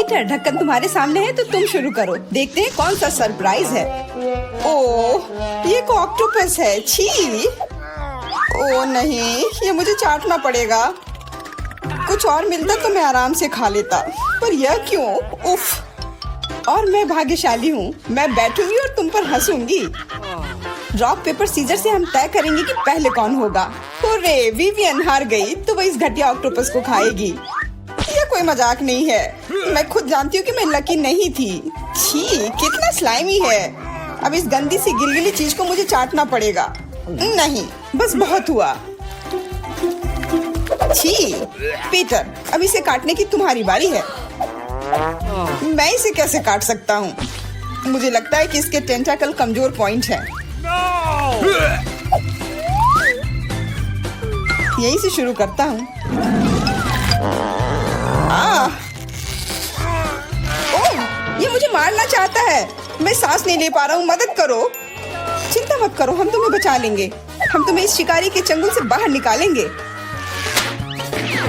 Peter, ढक्कन तुम्हारे सामने है तो तुम शुरू करो। देखते हैं कौन सा सरप्राइज है। ओह, ये एक ऑक्टोपस है। छी! ओह नहीं, ये मुझे चाटना पड़ेगा। कुछ और मिलता तो मैं आराम से खा लेता, पर यह क्यों? उफ! और मैं भाग्यशाली हूँ। मैं बैठूंगी और तुम पर हंसूंगी। रॉक पेपर सीजर से हम तय करेंगे कि पहले कौन होगा। हुर्रे, विवियन हार गई तो वह इस घटिया ऑक्टोपस को खाएगी। यह कोई मजाक नहीं है। मैं खुद जानती हूँ कि मैं लकी नहीं थी। छी, कितना स्लाइमी है। अब इस गंदी सी गिलगिली चीज को मुझे चाटना पड़ेगा। नहीं, बस बहुत हुआ। छी! पीटर, अब इसे काटने की तुम्हारी बारी है। मैं इसे कैसे काट सकता हूँ? मुझे लगता है कि इसके टेंटाकल कमजोर पॉइंट है। यहीं से शुरू करता हूँ। ओह, ये मुझे मारना चाहता है। मैं सांस नहीं ले पा रहा हूँ, मदद करो। चिंता मत करो, हम तुम्हें बचा लेंगे। हम तुम्हें इस शिकारी के चंगुल से बाहर निकालेंगे।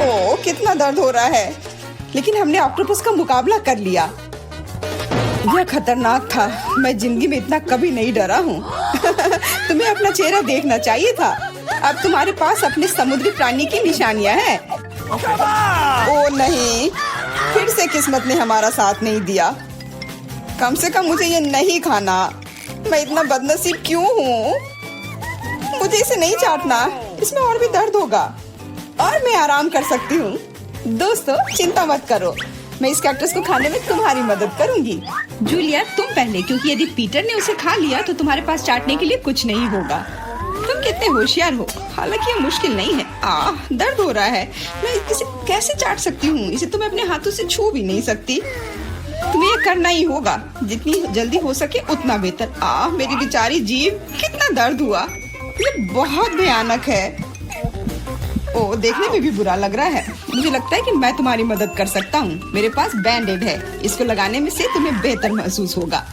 ओह, कितना दर्द हो रहा है, लेकिन हमने ऑक्टोपस का मुकाबला कर लिया। यह खतरनाक था। मैं जिंदगी में इतना कभी नहीं डरा हूँ। तुम्हें अपना चेहरा देखना चाहिए था। अब तुम्हारे पास अपने समुद्री प्राणी की निशानियां हैं। ओह नहीं, फिर से किस्मत ने हमारा साथ नहीं दिया। कम से कम मुझे ये नहीं खाना। मैं इतना बदनसीब क्यों हूँ? मुझे इसे नहीं चाटना, इसमें और भी दर्द होगा और मैं आराम कर सकती हूँ। दोस्तों, चिंता मत करो, मैं इस कैक्टस को खाने में तुम्हारी मदद करूंगी। जूलिया, तुम पहले, क्योंकि यदि पीटर ने उसे खा लिया तो तुम्हारे पास चाटने के लिए कुछ नहीं होगा। तुम कितने होशियार हो। हालांकि ये मुश्किल नहीं है। दर्द हो रहा है। मैं इसे कैसे चाट सकती हूँ? इसे तो मैं अपने हाथों से छू भी नहीं सकती। तुम्हें ये करना ही होगा। जितनी जल्दी हो सके उतना बेहतर। मेरी बेचारी जीभ, कितना दर्द हुआ। ये बहुत भयानक है। ओह, देखने में भी बुरा लग रहा है। मुझे लगता है कि मैं तुम्हारी मदद कर सकता हूँ। मेरे पास बैंडेड है। इसको लगाने में से तुम्हें बेहतर महसूस होगा।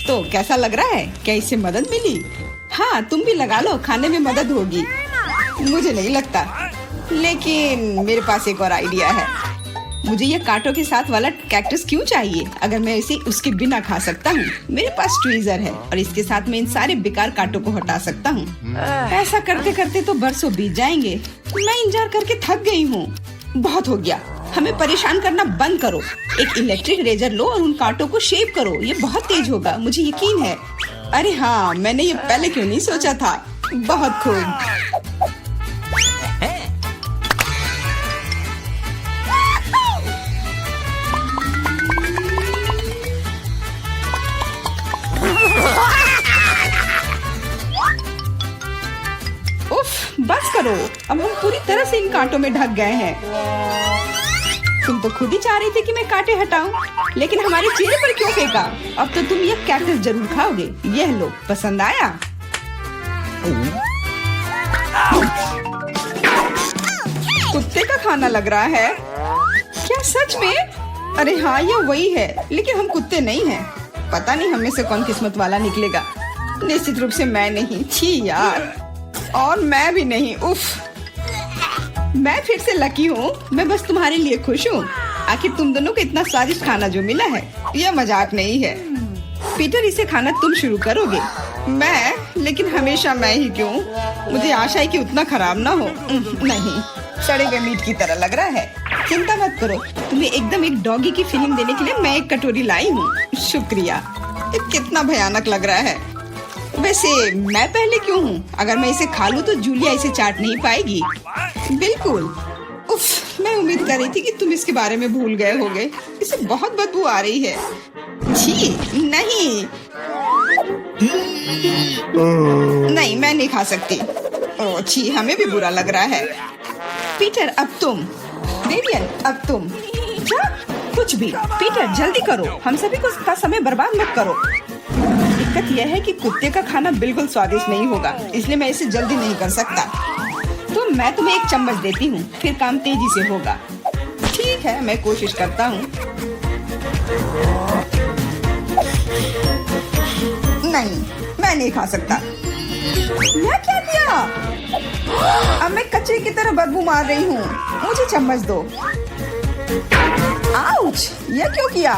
तो कैसा लग रहा है? क्या इससे मदद मिली? हाँ, तुम भी लगा लो, खाने में मदद होगी। मुझे नहीं लगता, लेकिन मेरे पास एक और आइडिया है। मुझे ये कांटों के साथ वाला कैक्टस क्यों चाहिए, अगर मैं इसे उसके बिना खा सकता हूँ। मेरे पास ट्वीजर है और इसके साथ मैं इन सारे बेकार कांटों को हटा सकता हूँ। ऐसा करते करते तो बरसों बीत जाएंगे। मैं इंतजार करके थक गई हूँ। बहुत हो गया, हमें परेशान करना बंद करो। एक इलेक्ट्रिक रेजर लो और उन कांटों को शेव करो। ये बहुत तेज होगा, मुझे यकीन है। अरे हाँ, मैंने ये पहले क्यों नहीं सोचा था। बहुत खूब। बस करो, अब हम पूरी तरह से इन कांटों में ढक गए हैं। तुम तो खुद ही चाह रही थी कि मैं कांटे हटाऊं, लेकिन हमारे चेहरे पर क्यों फेंका? अब तो तुम ये कैक्टस जरूर खाओगे। यह लो, पसंद आया? कुत्ते का खाना लग रहा है। क्या सच में? अरे हाँ, यह वही है, लेकिन हम कुत्ते नहीं हैं। पता नहीं हम में से कौन किस्मत वाला निकलेगा। निश्चित रूप से मैं नहीं। छी यार, और मैं भी नहीं। उफ, मैं फिर से लकी हूँ। मैं बस तुम्हारे लिए खुश हूँ। आखिर तुम दोनों को इतना स्वादिष्ट खाना जो मिला है, यह मजाक नहीं है। पीटर, इसे खाना तुम शुरू करोगे। मैं? लेकिन हमेशा मैं ही क्यों? मुझे आशा है कि उतना खराब ना हो। नहीं, सड़े हुए मीट की तरह लग रहा है। चिंता मत करो, तुम्हें एकदम एक डॉगी की फीलिंग देने के लिए मैं एक कटोरी लाई हूँ। शुक्रिया। ये कितना भयानक लग रहा है। वैसे मैं पहले क्यों हूँ? अगर मैं इसे खा लूँ तो जूलिया इसे चाट नहीं पाएगी। बिल्कुल। उफ, मैं उम्मीद कर रही थी कि तुम इसके बारे में भूल गए होगे। इसे बहुत बदबू आ रही है। छी, नहीं नहीं, मैं नहीं खा सकती। ओह छी, हमें भी बुरा लग रहा है। पीटर, अब तुम। विवियन, अब तुम। क्या? कुछ भी। पीटर, जल्दी करो, हम सभी को समय बर्बाद मत करो। दिक्कत यह है कि कुत्ते का खाना बिल्कुल स्वादिष्ट नहीं होगा, इसलिए मैं इसे जल्दी नहीं कर सकता। तो मैं तुम्हें एक चम्मच देती हूँ, फिर काम तेजी से होगा। ठीक है, मैं कोशिश करता हूँ। नहीं, मैं नहीं खा सकता। मैं क्या किया? अब मैं कचरे की तरह बदबू मार रही हूँ। मुझे चम्मच दो। आओ, आउच! ये क्यों किया?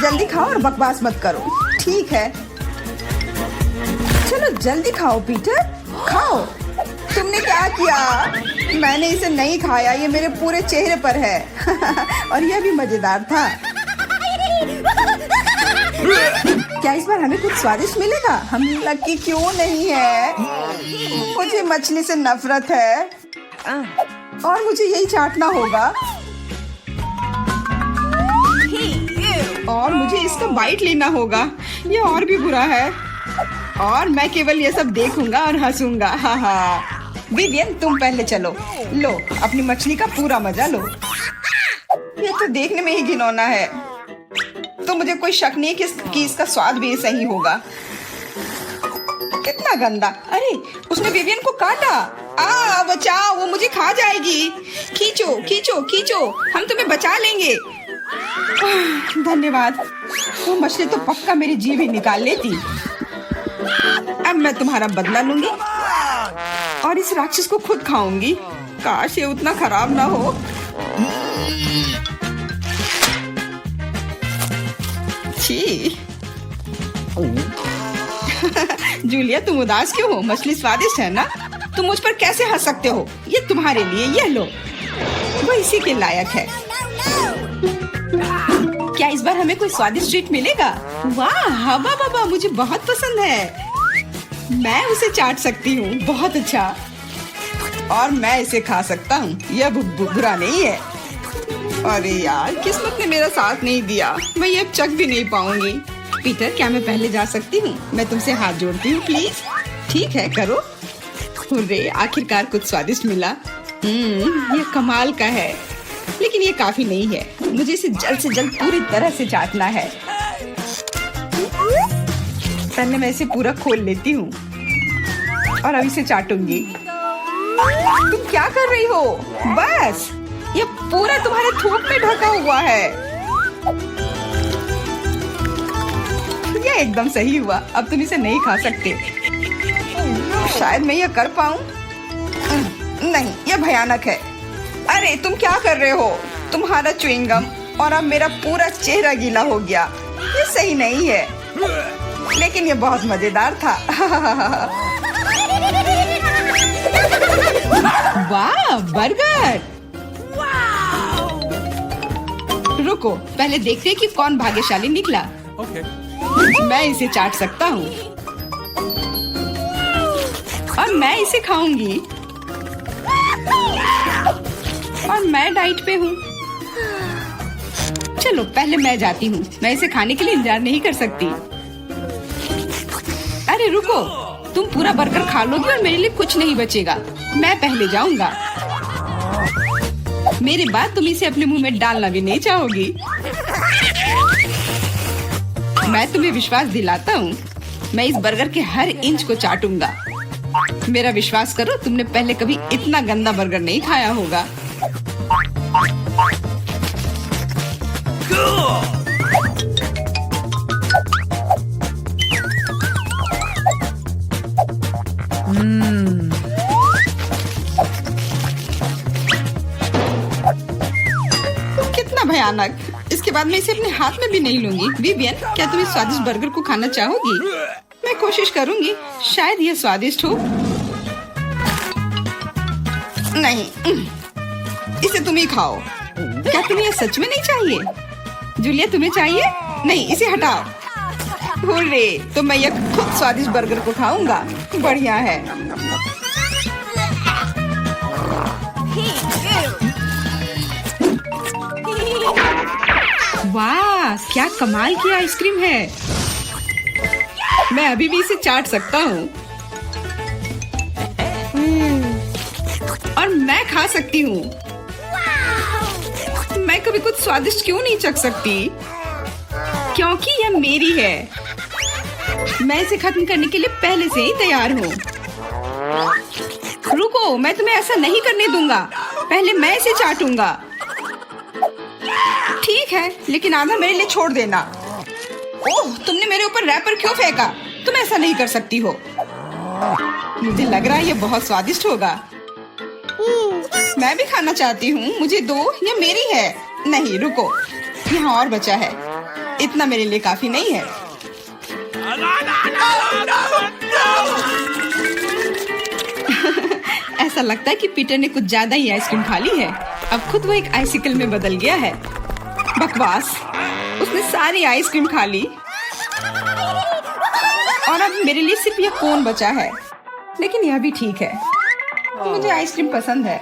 जल्दी खाओ और बकवास मत करो, ठीक है? चलो जल्दी खाओ पीटर, खाओ। तुमने क्या किया? मैंने इसे नहीं खाया, ये मेरे पूरे चेहरे पर है। और यह भी मजेदार था। क्या इस बार हमें कुछ स्वादिष्ट मिलेगा? हम लकी क्यों नहीं है? मुझे मछली से नफरत है और मुझे यही चाटना होगा और मुझे इसका बाइट लेना होगा। ये और भी बुरा है और मैं केवल ये सब देखूंगा और हंसूंगा। हाँ हाँ, विवियन तुम पहले चलो, लो अपनी मछली का पूरा मजा लो। ये तो देखने में ही घिनौना है, तो मुझे कोई शक नहीं कि इसका स्वाद भी सही होगा। कितना गंदा! अरे उसने विवियन को काटा। बचाओ, वो मुझे खा जाएगी। खींचो खींचो खींचो, हम तुम्हें बचा लेंगे। धन्यवाद। वो मछली तो पक्का मेरी जीभ ही निकाल लेती। अब मैं तुम्हारा बदला लूंगी और इस राक्षस को खुद खाऊंगी। काश ये उतना खराब ना हो। छी। जूलिया तुम उदास क्यों हो? मछली स्वादिष्ट है ना? तुम मुझ पर कैसे हंस सकते हो? ये तुम्हारे लिए, ये लो। वो इसी के लायक है। क्या इस बार हमें कोई स्वादिष्ट ट्रीट मिलेगा? वाह, हवा बाबा मुझे बहुत पसंद है। मैं उसे चाट सकती हूँ, बहुत अच्छा। और मैं इसे खा सकता हूँ, यह बुरा नहीं है। अरे यार, किस्मत ने मेरा साथ नहीं दिया, मैं ये चख भी नहीं पाऊंगी। पीटर, क्या मैं पहले जा सकती हूँ? मैं तुमसे हाथ जोड़ती हूँ, प्लीज। ठीक है, करो। हुर्रे, आखिरकार कुछ स्वादिष्ट मिला। ये कमाल का है, लेकिन ये काफी नहीं है। मुझे इसे जल्द से जल्द पूरी तरह से चाटना है। पहले मैं इसे पूरा खोल लेती हूँ और अब इसे चाटूंगी। तुम क्या कर रही हो? बस, ये पूरा तुम्हारे थूक में ढका हुआ है। ये एकदम सही हुआ। अब तुम इसे नहीं खा सकते। शायद मैं ये कर पाऊं। नहीं, ये भयानक है। अरे तुम क्या कर रहे हो? तुम्हारा च्युइंगम और अब मेरा पूरा चेहरा गीला हो गया। ये सही नहीं है, लेकिन ये बहुत मजेदार था। वाह, बर्गर! रुको, पहले देखते हैं कि कौन भाग्यशाली निकला। मैं इसे चाट सकता हूँ और मैं इसे खाऊंगी। और मैं डाइट पे हूँ। चलो पहले मैं जाती हूँ, मैं इसे खाने के लिए इंतजार नहीं कर सकती। अरे रुको, तुम पूरा बर्गर खा लोगी और मेरे लिए कुछ नहीं बचेगा। मैं पहले जाऊंगा। मेरे बाद तुम इसे अपने मुंह में डालना भी नहीं चाहोगी। मैं तुम्हें विश्वास दिलाता हूँ, मैं इस बर्गर के हर इंच को चाटूंगा। मेरा विश्वास करो, तुमने पहले कभी इतना गंदा बर्गर नहीं खाया होगा। कितना भयानक! इसके बाद मैं इसे अपने हाथ में भी नहीं लूंगी। विवियन, क्या तुम इस स्वादिष्ट बर्गर को खाना चाहोगी? मैं कोशिश करूंगी, शायद यह स्वादिष्ट हो। नहीं, इसे तुम ही खाओ। क्या तुम्हें यह सच में नहीं चाहिए? जूलिया, तुम्हें चाहिए? नहीं, इसे हटाओ। हुर्रे, तो मैं यह खुद स्वादिष्ट बर्गर को खाऊंगा। बढ़िया है। वाह, क्या कमाल की आइसक्रीम है। मैं अभी भी इसे चाट सकता हूँ और मैं खा सकती हूँ। मैं कभी कुछ स्वादिष्ट क्यों नहीं चख सकती? क्योंकि यह मेरी है। मैं इसे खत्म करने के लिए पहले से ही तैयार हूँ। रुको, मैं तुम्हें ऐसा नहीं करने दूंगा। पहले मैं इसे चाटूंगा। ठीक है, लेकिन आधा मेरे लिए छोड़ देना। ओह, तुमने मेरे ऊपर रैपर क्यों फेंका? तुम ऐसा नहीं कर सकती हो। मुझे लग रहा है ये बहुत स्वादिष्ट होगा। मैं भी खाना चाहती हूँ। मुझे दो, ये मेरी है। नहीं रुको, यहाँ और बचा है। इतना मेरे लिए काफी नहीं है। ऐसा लगता है कि पीटर ने कुछ ज्यादा ही आइसक्रीम खा ली है। अब खुद वो एक आइसिकल में बदल गया है। बकवास, उसने सारी आइसक्रीम खा ली और अब मेरे लिए सिर्फ यह कोन बचा है। लेकिन यह भी ठीक है, मुझे आइसक्रीम पसंद है।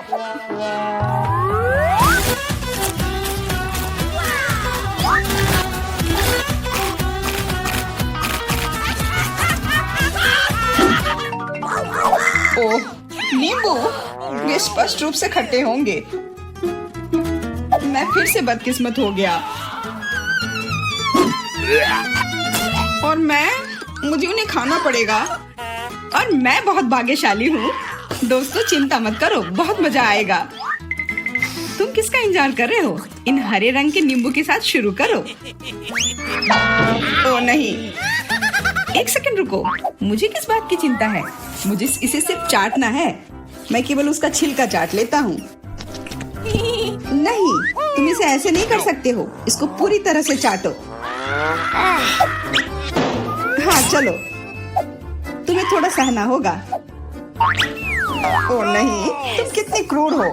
ओह, नींबू, वे स्पष्ट रूप से खट्टे होंगे। मैं फिर से बदकिस्मत हो गया और मुझे उन्हें खाना पड़ेगा। और मैं बहुत भाग्यशाली हूँ। दोस्तों चिंता मत करो, बहुत मजा आएगा। तुम किसका इंतजार कर रहे हो? इन हरे रंग के नींबू के साथ शुरू करो। ओ नहीं, एक सेकंड रुको, मुझे किस बात की चिंता है? मुझे इसे सिर्फ चाटना है। मैं केवल उसका छिलका चाट लेता हूँ। नहीं, तुम इसे ऐसे नहीं कर सकते हो। इसको पूरी तरह से चाटो। हाँ चलो, तुम्हें थोड़ा सहना होगा। ओ नहीं, तुम कितनी क्रूर हो।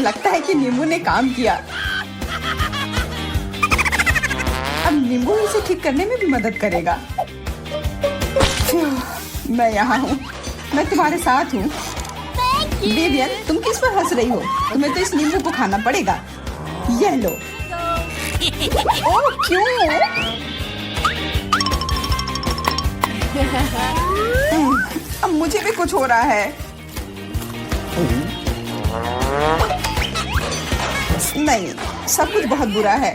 लगता है कि नींबू ने काम किया। अब नींबू इसे ठीक करने में भी मदद करेगा। मैं यहाँ हूँ, मैं तुम्हारे साथ हूँ। विवियन, तुम किस पर हंस रही हो? तुम्हें तो इस नींबू को खाना पड़ेगा। यह लो। ओह क्यों? अब मुझे भी कुछ हो रहा है। नहीं, सब कुछ बहुत बुरा है।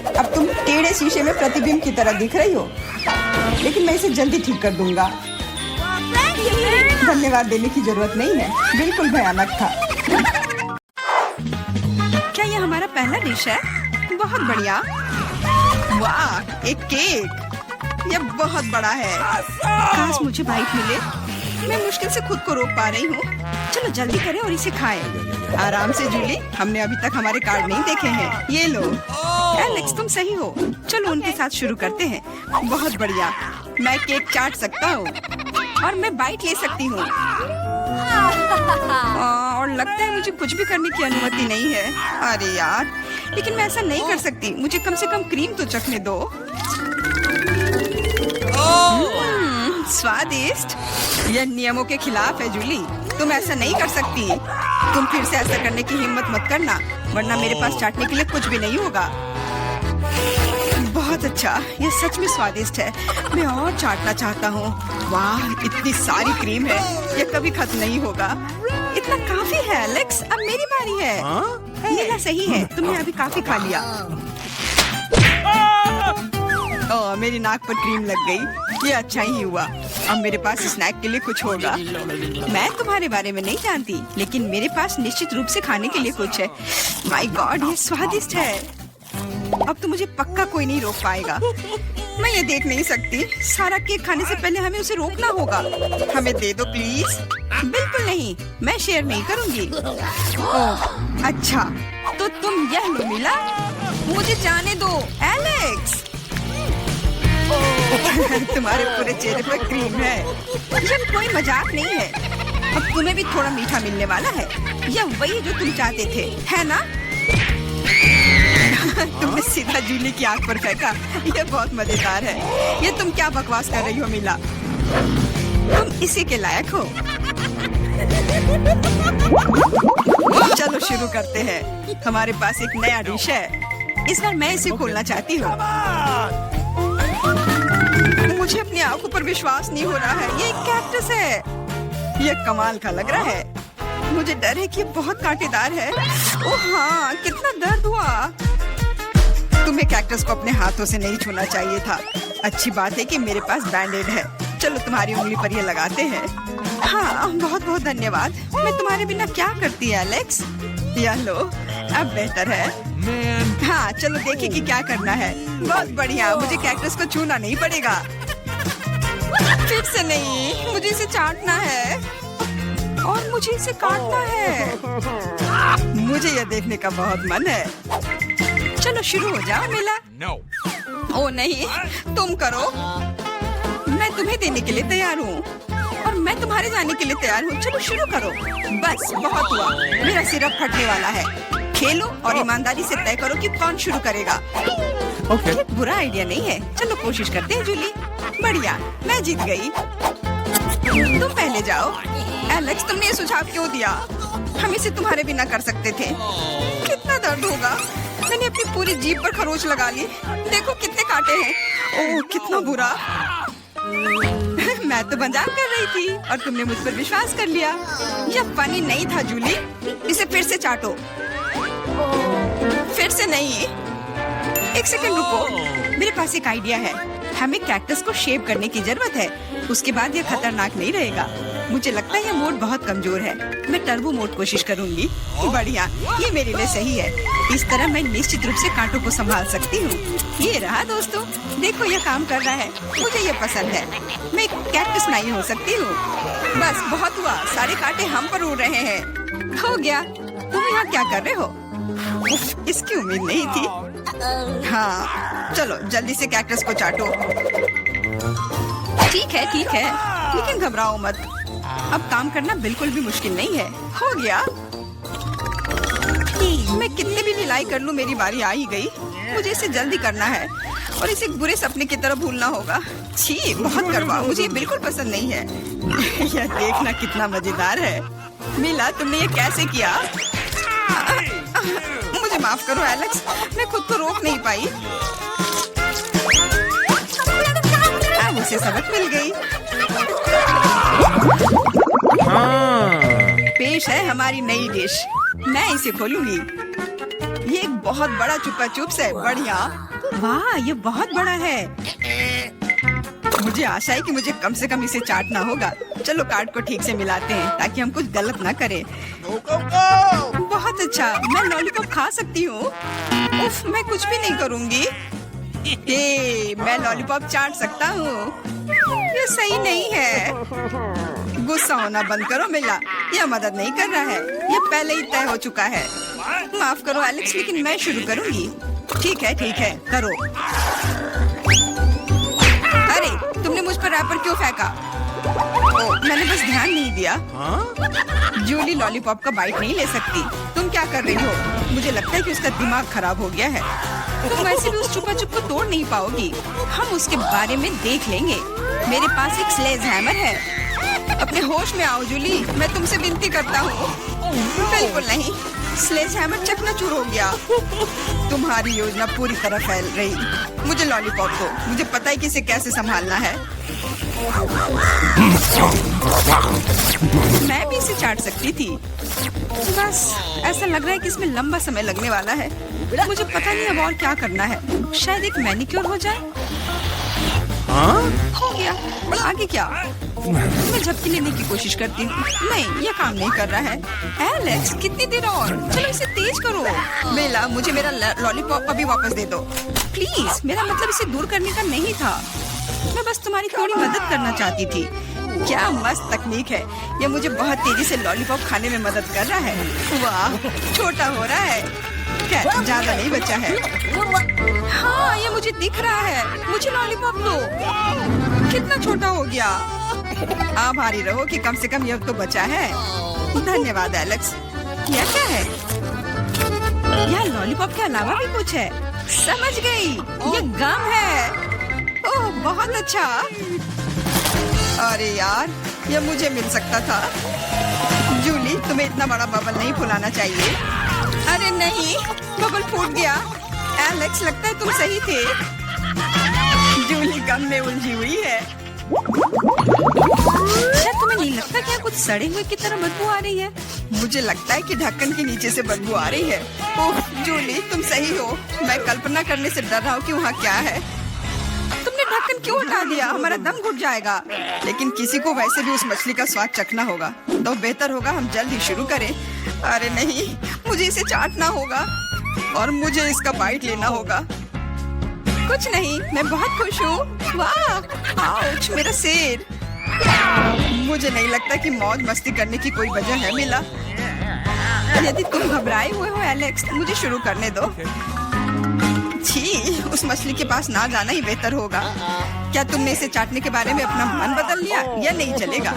अब तुम टेढ़े शीशे में प्रतिबिंब की तरह दिख रही हो, लेकिन मैं इसे जल्दी ठीक कर दूंगा। धन्यवाद देने की जरूरत नहीं है, बिल्कुल भयानक था। क्या यह हमारा पहला डिश है? बहुत बढ़िया। वाह, एक केक। यह बहुत बड़ा है। काश मुझे बाइट मिले। मैं मुश्किल से खुद को रोक पा रही हूँ। चलो जल्दी करें और इसे खाएं। आराम से जूली, हमने अभी तक हमारे कार्ड नहीं देखे हैं। ये लो। एलेक्स, तुम सही हो। चलो उनके साथ शुरू करते हैं। बहुत बढ़िया। मैं केक चाट सकता हूँ और मैं बाइट ले सकती हूँ। और लगता है मुझे कुछ भी करने की अनुमति नहीं है। अरे यार, लेकिन मैं ऐसा नहीं कर सकती। मुझे कम से कम क्रीम तो चखने दो। स्वादिष्ट। यह नियमों के खिलाफ है जूली, तुम ऐसा नहीं कर सकती। तुम फिर से ऐसा करने की हिम्मत मत करना, वरना मेरे पास चाटने के लिए कुछ भी नहीं होगा। बहुत अच्छा, यह सच में स्वादिष्ट है। मैं और चाटना चाहता हूँ। वाह, इतनी सारी क्रीम है, यह कभी खत्म नहीं होगा। इतना काफी है एलेक्स, अब मेरी बारी है। मेरा सही है, तुमने अभी काफी खा लिया। ओह, मेरी नाक पर क्रीम लग गई। ये अच्छा ही हुआ। अब मेरे पास स्नैक के लिए कुछ होगा। मैं तुम्हारे बारे में नहीं जानती, लेकिन मेरे पास निश्चित रूप से खाने के लिए कुछ है। माय गॉड, ये स्वादिष्ट है। अब तो मुझे पक्का कोई नहीं रोक पाएगा। मैं ये देख नहीं सकती। सारा केक खाने से पहले हमें उसे रोकना होगा। हमें दे दो प्लीज। बिल्कुल नहीं, मैं शेयर नहीं करूंगी। ओह अच्छा, तो तुम यह लो मिला। मुझे जाने दो एलेक्स। तुम्हारे पूरे चेहरे पर क्रीम है। यह कोई मजाक नहीं है। अब तुम्हें भी थोड़ा मीठा मिलने वाला है। यह वही जो तुम चाहते थे, है ना? तुमने सीधा जूली की आंख पर फेंका। यह बहुत मजेदार है। ये तुम क्या बकवास कर रही हो मिला? तुम इसी के लायक हो। चलो शुरू करते हैं। हमारे पास एक नया डिश है। इस बार मैं इसे खोलना चाहती हूँ। मुझे अपनी आंखों पर विश्वास नहीं हो रहा है। ये एक कैक्टस है। यह कमाल का लग रहा है। मुझे डर है कि ये बहुत कांटेदार है। ओह हाँ, कितना दर्द हुआ। तुम्हें कैक्टस को अपने हाथों से नहीं छूना चाहिए था। अच्छी बात है कि मेरे पास बैंडेड है। चलो तुम्हारी उंगली पर ये लगाते हैं। हाँ, बहुत बहुत धन्यवाद। मैं तुम्हारे बिना क्या करती एलेक्स? या लो, अब बेहतर है। हाँ, चलो देखें कि क्या करना है। बहुत बढ़िया, मुझे कैक्टस को छूना नहीं पड़ेगा। फिर से नहीं, मुझे इसे चाटना है। और मुझे इसे काटना है। मुझे यह देखने का बहुत मन है। चलो शुरू हो जाओ मिला। ओ नहीं, तुम करो। मैं तुम्हें देने के लिए तैयार हूँ और मैं तुम्हारे जाने के लिए तैयार हूँ। चलो शुरू करो। बस बहुत हुआ, मेरा सिर अब फटने वाला है। खेलो और ईमानदारी से तय करो कि कौन शुरू करेगा। ओके। बुरा आइडिया नहीं है। चलो कोशिश करते हैं जूली। बढ़िया, मैं जीत गई। तुम पहले जाओ। एलेक्स, तुमने ये सुझाव क्यों दिया? हम इसे तुम्हारे बिना कर सकते थे। कितना दर्द होगा। मैंने अपनी पूरी जीभ पर खरोच लगा ली। देखो कितने कांटे हैं। ओह कितना बुरा। मैं तो मजाक कर रही थी और तुमने मुझ पर विश्वास कर लिया। यह फनी नहीं था जूली। इसे फिर से चाटो। फिर से नहीं। एक सेकंड रुको, मेरे पास एक आइडिया है। हमें कैक्टस को शेप करने की जरूरत है। उसके बाद यह खतरनाक नहीं रहेगा। मुझे लगता है यह मोड बहुत कमजोर है। मैं टर्बो मोड कोशिश करूंगी। बढ़िया, ये मेरे लिए सही है। इस तरह मैं निश्चित रूप से कांटों को संभाल सकती हूँ। ये रहा दोस्तों, देखो यह काम कर रहा है। मुझे ये पसंद है। मैं एक कैक्टस नहीं हो सकती हूँ। बस बहुत हुआ, सारे कांटे हम पर उड़ रहे हैं। हो गया। तुम यहाँ क्या कर रहे हो? उफ, इसकी उम्मीद नहीं थी। हाँ चलो जल्दी से कैक्टस को चाटो। ठीक है, लेकिन घबराओ मत। अब काम करना बिल्कुल भी मुश्किल नहीं है। हो गया। मैं कितने भी ढिलाई कर लूं, मेरी बारी आ ही गई। मुझे इसे जल्दी करना है और इसे बुरे सपने की तरह भूलना होगा। छी, बहुत कड़वा, मुझे ये बिल्कुल पसंद नहीं है। यह देखना कितना मजेदार है। मिला, तुमने ये कैसे किया? मुझे माफ करो एलेक्स, मैं खुद को रोक नहीं पाई। अब उसे सबक मिल गई। पेश है हमारी नई डिश। मैं इसे खोलूंगी। ये एक बहुत बड़ा चुपा चुप्स है। बढ़िया। वाह, ये बहुत बड़ा है। मुझे आशा है कि मुझे कम से कम इसे चाटना होगा। चलो कार्ड को ठीक से मिलाते हैं ताकि हम कुछ गलत ना करें। बहुत अच्छा, मैं लॉलीपॉप खा सकती हूँ। उफ, मैं कुछ भी नहीं करूँगी। मैं लॉलीपॉप चाट सकता हूँ। ये सही नहीं है। गुस्सा होना बंद करो मिला, यह मदद नहीं कर रहा है। ये पहले ही तय हो चुका है। माफ करो एलेक्स, लेकिन मैं शुरू करूँगी। ठीक है, करो। अरे, तुमने मुझ पर रैपर क्यों फेंका? मैंने बस ध्यान नहीं दिया। जूली लॉलीपॉप का बाइट नहीं ले सकती। तुम क्या कर रही हो? मुझे लगता है कि उसका दिमाग खराब हो गया है। तुम वैसे भी उस चुपा चुप को तोड़ नहीं पाओगी। हम उसके बारे में देख लेंगे। मेरे पास एक स्लेज हैमर है। अपने होश में आओ जूली, मैं तुमसे विनती करता हूँ। बिल्कुल नहीं, स्लेज हैमर चकनाचूर हो गया। तुम्हारी योजना पूरी तरह फैल रही। मुझे लॉलीपॉप दो, मुझे पता है कि इसे कैसे संभालना है। मैं भी इसे चाट सकती थी। बस ऐसा लग रहा है कि इसमें लंबा समय लगने वाला है। मुझे पता नहीं अब और क्या करना है। शायद एक मैनिक्योर हो जाए। हो गया। आगे क्या? मैं झपकी लेने की कोशिश करती हूँ। नहीं, ये काम नहीं कर रहा है। एलेक्स, कितनी देर और? चलो इसे तेज करो। बेला, मुझे मेरा लॉलीपॉप अभी वापस दे दो प्लीज। मेरा मतलब इसे दूर करने का नहीं था। मैं बस तुम्हारी थोड़ी मदद करना चाहती थी। क्या मस्त तकनीक है। ये मुझे बहुत तेजी से लॉलीपॉप खाने में मदद कर रहा है। वाह, छोटा हो रहा है। खैर, ज्यादा नहीं बचा है। हाँ, ये मुझे दिख रहा है। मुझे लॉलीपॉप दो। कितना छोटा हो गया। आभारी रहो कि कम से कम ये तो बचा है। धन्यवाद एलेक्स। यह क्या है? यह लॉलीपॉप के अलावा भी कुछ है। समझ गई, ये गम है। ओह, बहुत अच्छा। अरे यार, यह मुझे मिल सकता था। जूली, तुम्हें इतना बड़ा बबल नहीं फुलाना चाहिए। अरे नहीं, बबल फूट गया। एलेक्स, लगता है तुम सही थे। जूली गम में उलझी हुई है। क्या तुम्हें नहीं लगता कि कुछ सड़े हुए की तरह बदबू आ रही है? मुझे लगता है कि ढक्कन के नीचे से बदबू आ रही है। ओह जूली, तुम सही हो। मैं कल्पना करने से डर रहा हूँ कि वहाँ क्या है। तुमने ढक्कन क्यों हटा दिया? हमारा दम घुट जाएगा। लेकिन किसी को वैसे भी उस मछली का स्वाद चखना होगा, तो बेहतर होगा हम जल्द ही शुरू करें। अरे नहीं, मुझे इसे चाटना होगा और मुझे इसका बाइट लेना होगा। कुछ नहीं, मैं बहुत खुश हूँ। वाह, आउच, मेरा सिर। मुझे नहीं लगता कि मौज मस्ती करने की कोई वजह है मिला। यदि तुम घबराए हुए हो एलेक्स, मुझे शुरू करने दो। छी, उस मछली के पास ना जाना ही बेहतर होगा। क्या तुमने इसे चाटने के बारे में अपना मन बदल लिया या नहीं चलेगा?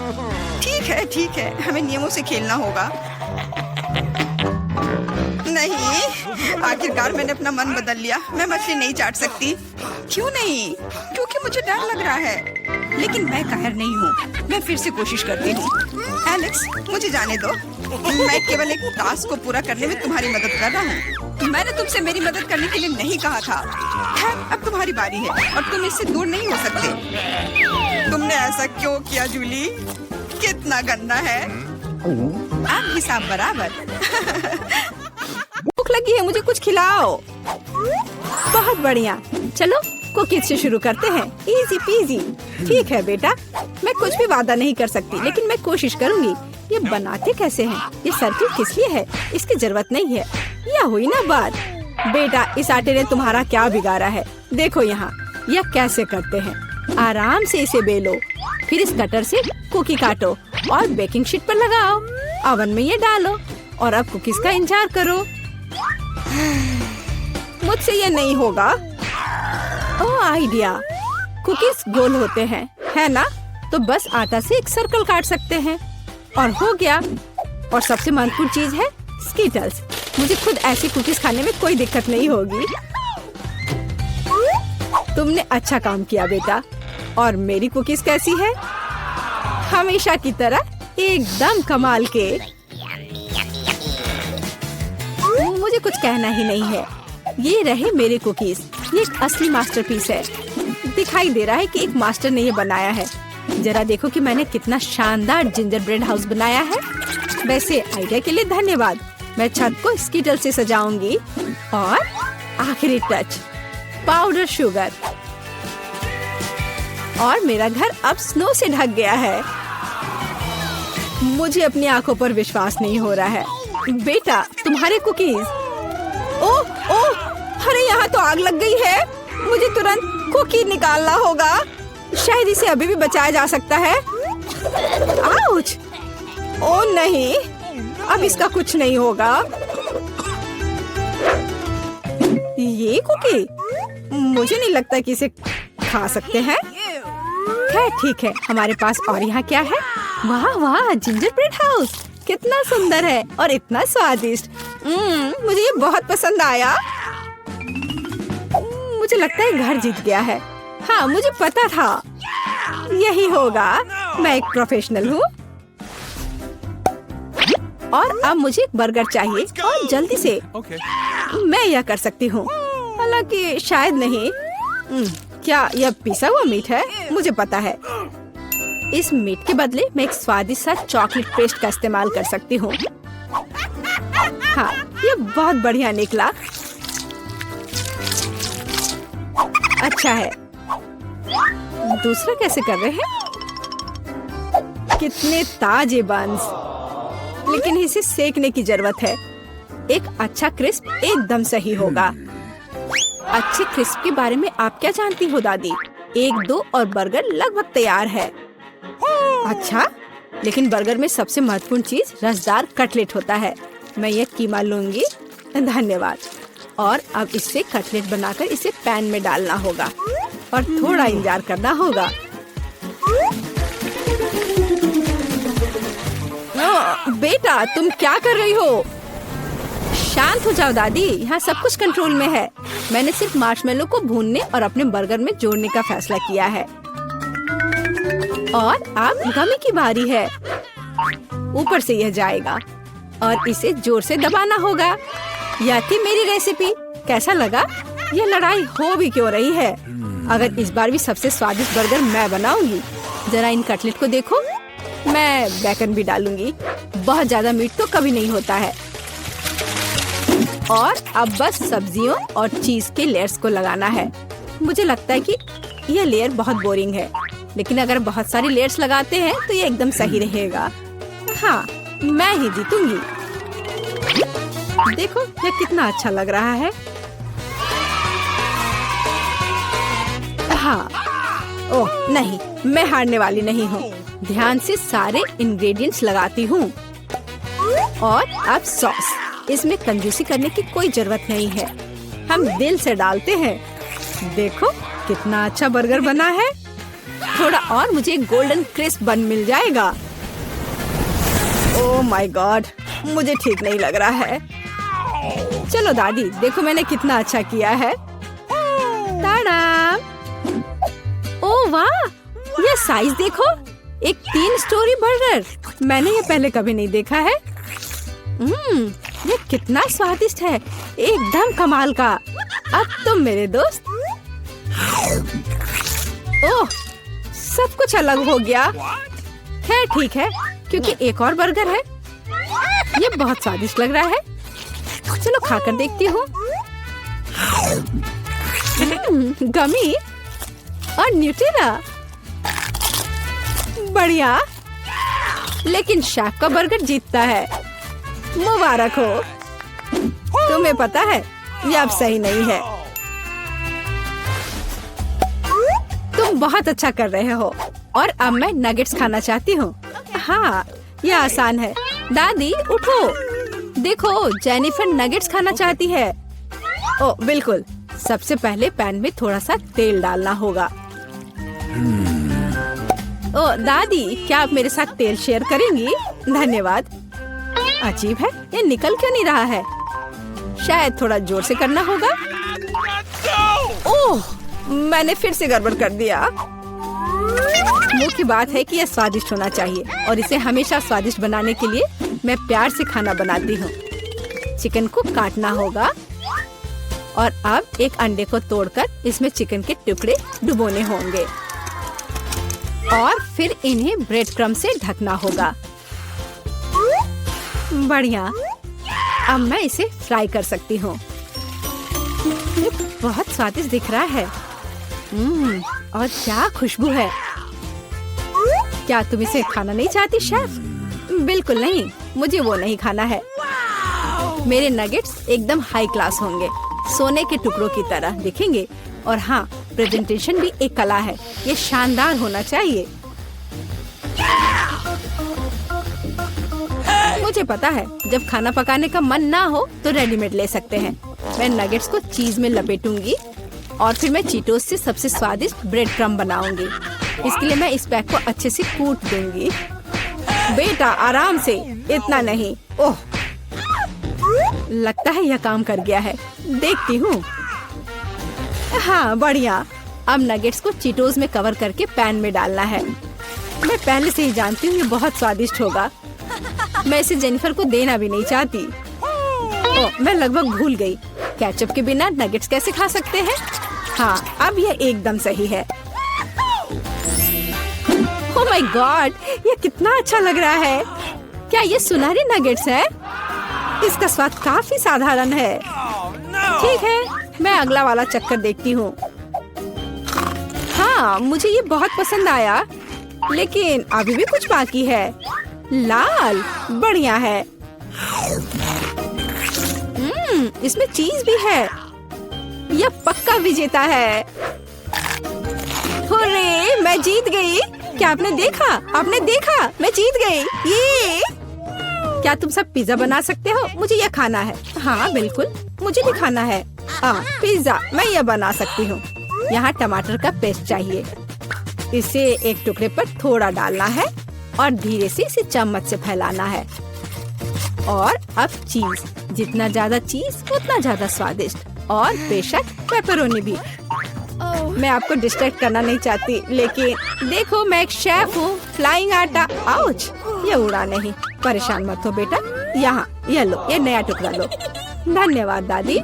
ठीक है, हमें नियमों से खेलना होगा। नहीं, आखिरकार मैंने अपना मन बदल लिया। मैं मछली नहीं चाट सकती। क्यों नहीं? क्योंकि मुझे डर लग रहा है। लेकिन मैं कायर नहीं हूँ। मैं फिर से कोशिश करती हूँ। एलेक्स, मुझे जाने दो। मैं केवल एक टास्क को पूरा करने में तुम्हारी मदद कर रहा हूँ। मैंने तुमसे मेरी मदद करने के लिए नहीं कहा था। खैर, अब तुम्हारी बारी है और तुम इससे दूर नहीं हो सकते। तुमने ऐसा क्यों किया जूली? कितना गंदा है। अब हिसाब बराबर। भूख लगी है, मुझे कुछ खिलाओ। बहुत बढ़िया, चलो कुकीज से शुरू करते हैं। Easy PG. ठीक है बेटा, मैं कुछ भी वादा नहीं कर सकती, लेकिन मैं कोशिश करूंगी। ये बनाते कैसे हैं? ये सर्किल किस लिए है? इसकी जरूरत नहीं है। यह हुई ना बात। बेटा, इस आटे ने तुम्हारा क्या बिगाड़ा है? देखो यहाँ, यह कैसे करते हैं। आराम से इसे बेलो, फिर इस कटर से कुकी काटो और बेकिंग शीट पर लगाओ। ओवन में ये डालो और अब कुकीज का इंतजार करो। मुझसे ये नहीं होगा। ओह आइडिया, कुकीज गोल होते हैं, है ना? तो बस आटा से एक सर्कल काट सकते हैं और हो गया। और सबसे महत्वपूर्ण चीज है स्कीटल्स। मुझे खुद ऐसी कुकीज खाने में कोई दिक्कत नहीं होगी। तुमने अच्छा काम किया बेटा। और मेरी कुकीज कैसी है? हमेशा की तरह एकदम कमाल के। मुझे कुछ कहना ही नहीं है। ये रहे मेरे कुकीज। ये एक असली मास्टरपीस है। दिखाई दे रहा है कि एक मास्टर ने ये बनाया है। जरा देखो कि मैंने कितना शानदार जिंजर ब्रेड हाउस बनाया है। वैसे आइडिया के लिए धन्यवाद। मैं छत को स्कीटल से सजाऊंगी और आखिरी टच पाउडर शुगर। और मेरा घर अब स्नो से ढक गया है। मुझे अपनी आंखों पर विश्वास नहीं हो रहा है। बेटा, तुम्हारे कुकीज। ओह ओह, अरे यहाँ तो आग लग गई है। मुझे तुरंत कुकी निकालना होगा। शायद इसे अभी भी बचाया जा सकता है। आउच! ओह नहीं, अब इसका कुछ नहीं होगा। ये कुकी, मुझे नहीं लगता कि इसे खा सकते हैं। खैर ठीक है, हमारे पास और यहाँ क्या है? वाह वाह, जिंजर ब्रेड हाउस कितना सुंदर है और इतना स्वादिष्ट। मुझे ये बहुत पसंद आया। मुझे लगता है घर जीत गया है। हाँ, मुझे पता था यही होगा। मैं एक प्रोफेशनल हूँ। और अब मुझे एक बर्गर चाहिए और जल्दी से। मैं यह कर सकती हूँ, हालांकि शायद नहीं। क्या यह पिसा हुआ मीट है? मुझे पता है। इस मीट के बदले मैं एक स्वादिष्ट सा चॉकलेट पेस्ट का इस्तेमाल कर सकती हूँ। हाँ, ये बहुत बढ़िया निकला। अच्छा है। दूसरा कैसे कर रहे हैं? कितने ताजे बंस, लेकिन इसे सेकने की जरूरत है। एक अच्छा क्रिस्प एकदम सही होगा। अच्छे क्रिस्प के बारे में आप क्या जानती हो दादी? 1-2 और बर्गर लगभग तैयार है। अच्छा, लेकिन बर्गर में सबसे महत्वपूर्ण चीज रसदार कटलेट होता है। मैं ये कीमा लूंगी। धन्यवाद। और अब इससे कटलेट बनाकर इसे पैन में डालना होगा और थोड़ा इंतजार करना होगा। बेटा, तुम क्या कर रही हो? शांत हो जाओ दादी, यहाँ सब कुछ कंट्रोल में है। मैंने सिर्फ मार्शमेलो को भूनने और अपने बर्गर में जोड़ने का फैसला किया है। और अब गमी की बारी है। ऊपर से यह जाएगा और इसे जोर से दबाना होगा। यह थी मेरी रेसिपी। कैसा लगा? यह लड़ाई हो भी क्यों रही है? अगर इस बार भी सबसे स्वादिष्ट बर्गर मैं बनाऊंगी। जरा इन कटलेट को देखो। मैं बेकन भी डालूंगी। बहुत ज्यादा मीट तो कभी नहीं होता है। और अब बस सब्जियों और चीज के लेयर्स को लगाना है। मुझे लगता है कि यह लेयर बहुत बोरिंग है, लेकिन अगर बहुत सारी लेयर्स लगाते हैं तो ये एकदम सही रहेगा। हाँ, मैं ही जीतूंगी। देखो यह कितना अच्छा लग रहा है। हाँ, ओह नहीं, मैं हारने वाली नहीं हूँ। ध्यान से सारे इंग्रेडिएंट्स लगाती हूँ। और अब सॉस, इसमें कंजूसी करने की कोई जरूरत नहीं है, हम दिल से डालते हैं। देखो कितना अच्छा बर्गर बना है। थोड़ा और मुझे गोल्डन क्रिस्प बन मिल जाएगा। ओह माय गॉड, मुझे ठीक नहीं लग रहा है। चलो दादी, देखो मैंने कितना अच्छा किया है। ताड़ा! ओह वाह, ये साइज देखो, एक 3 स्टोरी बर्गर। मैंने ये पहले कभी नहीं देखा है। ये कितना स्वादिष्ट है, एकदम कमाल का। अब तुम मेरे दोस्त। ओह, सब कुछ अलग हो गया। खैर ठीक है, क्योंकि एक और बर्गर है। ये बहुत स्वादिष्ट लग रहा है। चलो खाकर देखती हूँ। गमी और न्यूटेला, बढ़िया। लेकिन शेफ का बर्गर जीतता है। मुबारक हो। तुम्हें पता है ये अब सही नहीं है। तुम बहुत अच्छा कर रहे हो। और अब मैं नगेट्स खाना चाहती हूँ। हाँ, ये आसान है। दादी उठो, देखो जेनिफर नगेट्स खाना चाहती है। ओ बिल्कुल, सबसे पहले पैन में थोड़ा सा तेल डालना होगा। ओ दादी, क्या आप मेरे साथ तेल शेयर करेंगी? धन्यवाद। अजीब है, ये निकल क्यों नहीं रहा है? शायद थोड़ा जोर से करना होगा। ओह, मैंने फिर से गड़बड़ कर दिया। मुख्य बात है कि यह स्वादिष्ट होना चाहिए और इसे हमेशा स्वादिष्ट बनाने के लिए मैं प्यार से खाना बनाती हूँ। चिकन को काटना होगा और अब एक अंडे को तोड़कर इसमें चिकन के टुकड़े डुबोने होंगे और फिर इन्हें ब्रेड क्रम्ब से ढकना होगा। बढ़िया, अब मैं इसे फ्राई कर सकती हूँ। ये बहुत स्वादिष्ट दिख रहा है। और क्या खुशबू है। क्या तुम इसे खाना नहीं चाहती शेफ? बिल्कुल नहीं, मुझे वो नहीं खाना है। मेरे नगेट्स एकदम हाई क्लास होंगे, सोने के टुकड़ों की तरह दिखेंगे। और हाँ, प्रेजेंटेशन भी एक कला है, ये शानदार होना चाहिए। मुझे पता है, जब खाना पकाने का मन ना हो तो रेडीमेड ले सकते हैं। मैं नगेट्स को चीज में लपेटूंगी और फिर मैं चीटोस से सबसे स्वादिष्ट ब्रेड क्रम्ब बनाऊंगी। इसके लिए मैं इस पैक को अच्छे से कूट दूंगी। बेटा आराम से, इतना नहीं। ओह, लगता है यह काम कर गया है। देखती हूँ। हाँ बढ़िया। अब नगेट्स को चीटोस में कवर करके पैन में डालना है। मैं पहले से ही जानती हूँ ये बहुत स्वादिष्ट होगा। मैं इसे जेनिफर को देना भी नहीं चाहती। ओह, मैं लगभग भूल गई, केचप के बिना नगेट्स कैसे खा सकते हैं। हाँ, अब यह एकदम सही है। ओह माय गॉड, ये कितना अच्छा लग रहा है। क्या ये सुनहरी नगेट्स है? इसका स्वाद काफी साधारण है। ठीक है, मैं अगला वाला चक्कर देखती हूँ। हाँ, मुझे ये बहुत पसंद आया, लेकिन अभी भी कुछ बाकी है। लाल, बढ़िया है। इसमें चीज भी है। यह पक्का विजेता है। हुर्रे, मैं जीत गई। क्या आपने देखा? आपने देखा? मैं जीत गई। ये क्या तुम सब पिज्जा बना सकते हो? मुझे यह खाना है। हाँ बिल्कुल, मुझे भी खाना है। पिज्जा मैं यह बना सकती हूँ। यहाँ टमाटर का पेस्ट चाहिए। इसे एक टुकड़े पर थोड़ा डालना है और धीरे से इसे चम्मच से फैलाना है। और अब चीज, जितना ज्यादा चीज उतना ज्यादा स्वादिष्ट। और बेशक पेपरोनी भी। मैं आपको डिस्ट्रैक्ट करना नहीं चाहती, लेकिन देखो मैं एक शेफ हूँ। फ्लाइंग आटा, आउच, ये उड़ा नहीं। परेशान मत हो बेटा। यहाँ ये लो, ये नया टुकड़ा लो। धन्यवाद दादी।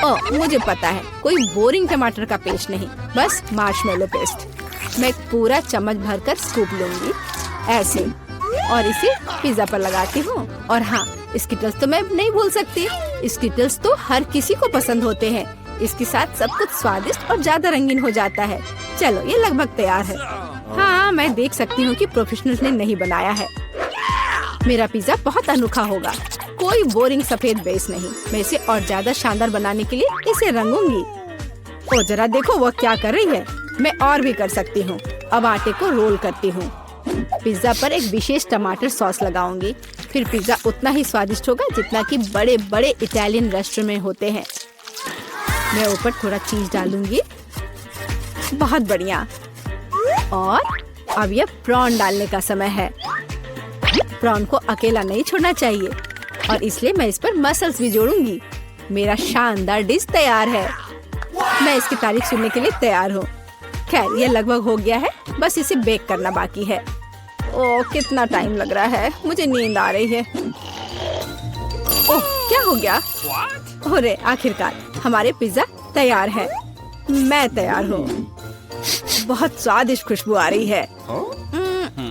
ओह, मुझे पता है, कोई बोरिंग टमाटर का पेस्ट नहीं, बस मार्शमेलो पेस्ट। मैं पूरा चम्मच भरकर स्कूप लूंगी ऐसे और इसे पिज्जा पर लगाती हूँ। और हाँ, स्किटल्स तो मैं नहीं भूल सकती। स्किटल्स तो हर किसी को पसंद होते हैं। इसके साथ सब कुछ स्वादिष्ट और ज्यादा रंगीन हो जाता है। चलो, ये लगभग तैयार है। हाँ, मैं देख सकती हूँ कि प्रोफेशनल्स ने नहीं बनाया है। मेरा पिज्जा बहुत अनोखा होगा, कोई बोरिंग सफेद बेस नहीं। मैं इसे और ज्यादा शानदार बनाने के लिए इसे रंगूंगी। ओ जरा देखो, वो क्या कर रही है। मैं और भी कर सकती हूँ। अब आटे को रोल करती हूँ। पिज्जा पर एक विशेष टमाटर सॉस लगाऊंगी। फिर पिज्जा उतना ही स्वादिष्ट होगा जितना कि बड़े बड़े इटालियन रेस्टोरेंट में होते हैं। मैं ऊपर थोड़ा चीज डालूंगी। बहुत बढ़िया। और अब यह प्रॉन डालने का समय है। प्रॉन को अकेला नहीं छोड़ना चाहिए और इसलिए मैं इस पर मसल्स भी जोड़ूंगी। मेरा शानदार डिश तैयार है। मैं इसकी तारीफ सुनने के लिए तैयार हूँ। खैर, ये लगभग हो गया है, बस इसे बेक करना बाकी है। ओह, कितना टाइम लग रहा है, मुझे नींद आ रही है। ओह, क्या हो गया? अरे, आखिरकार हमारे पिज्जा तैयार है। मैं तैयार हूँ। बहुत स्वादिष्ट खुशबू आ रही है।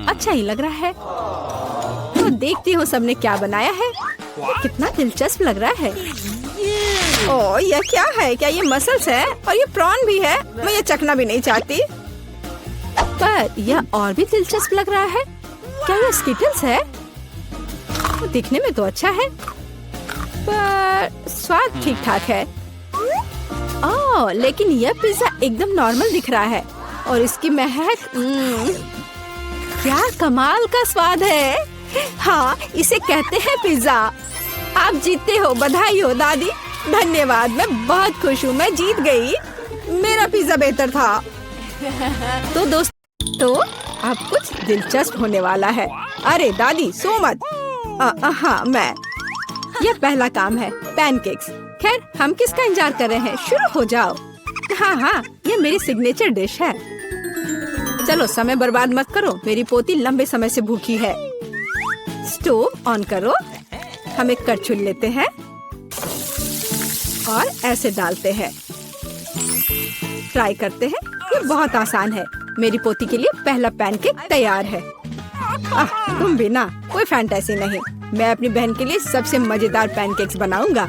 अच्छा ही लग रहा है। तो देखती हूँ सबने क्या बनाया है। कितना दिलचस्प लग रहा है। ओह, यह क्या है? क्या ये मसल्स है? और ये प्रॉन भी है? मैं ये चखना भी नहीं चाहती। पर यह और भी दिलचस्प लग रहा है। क्या ये स्किटल्स है? दिखने में तो अच्छा है, पर स्वाद ठीक ठाक है। ओह, लेकिन यह पिज्जा एकदम नॉर्मल दिख रहा है और इसकी महक क्या कमाल का स्वाद है। हाँ, इसे कहते हैं पिज्जा। आप जीते हो, बधाई हो दादी। धन्यवाद, मैं बहुत खुश हूँ। मैं जीत गई। मेरा पिज्जा बेहतर था। तो दोस्तों, अब कुछ दिलचस्प होने वाला है। अरे दादी, सो मत। हाँ, मैं। यह पहला काम है, पैनकेक्स। खैर, हम किसका इंतजार कर रहे हैं? शुरू हो जाओ। हाँ, ये मेरी सिग्नेचर डिश है। चलो, समय बर्बाद मत करो। मेरी पोती लंबे समय से भूखी है। स्टोव ऑन करो। हम एक कड़छुल लेते हैं और ऐसे डालते हैं। ट्राई करते हैं। ये बहुत आसान है। मेरी पोती के लिए पहला पैनकेक तैयार है। तुम भी ना, कोई फैंटेसी नहीं। मैं अपनी बहन के लिए सबसे मजेदार पैनकेक्स बनाऊंगा।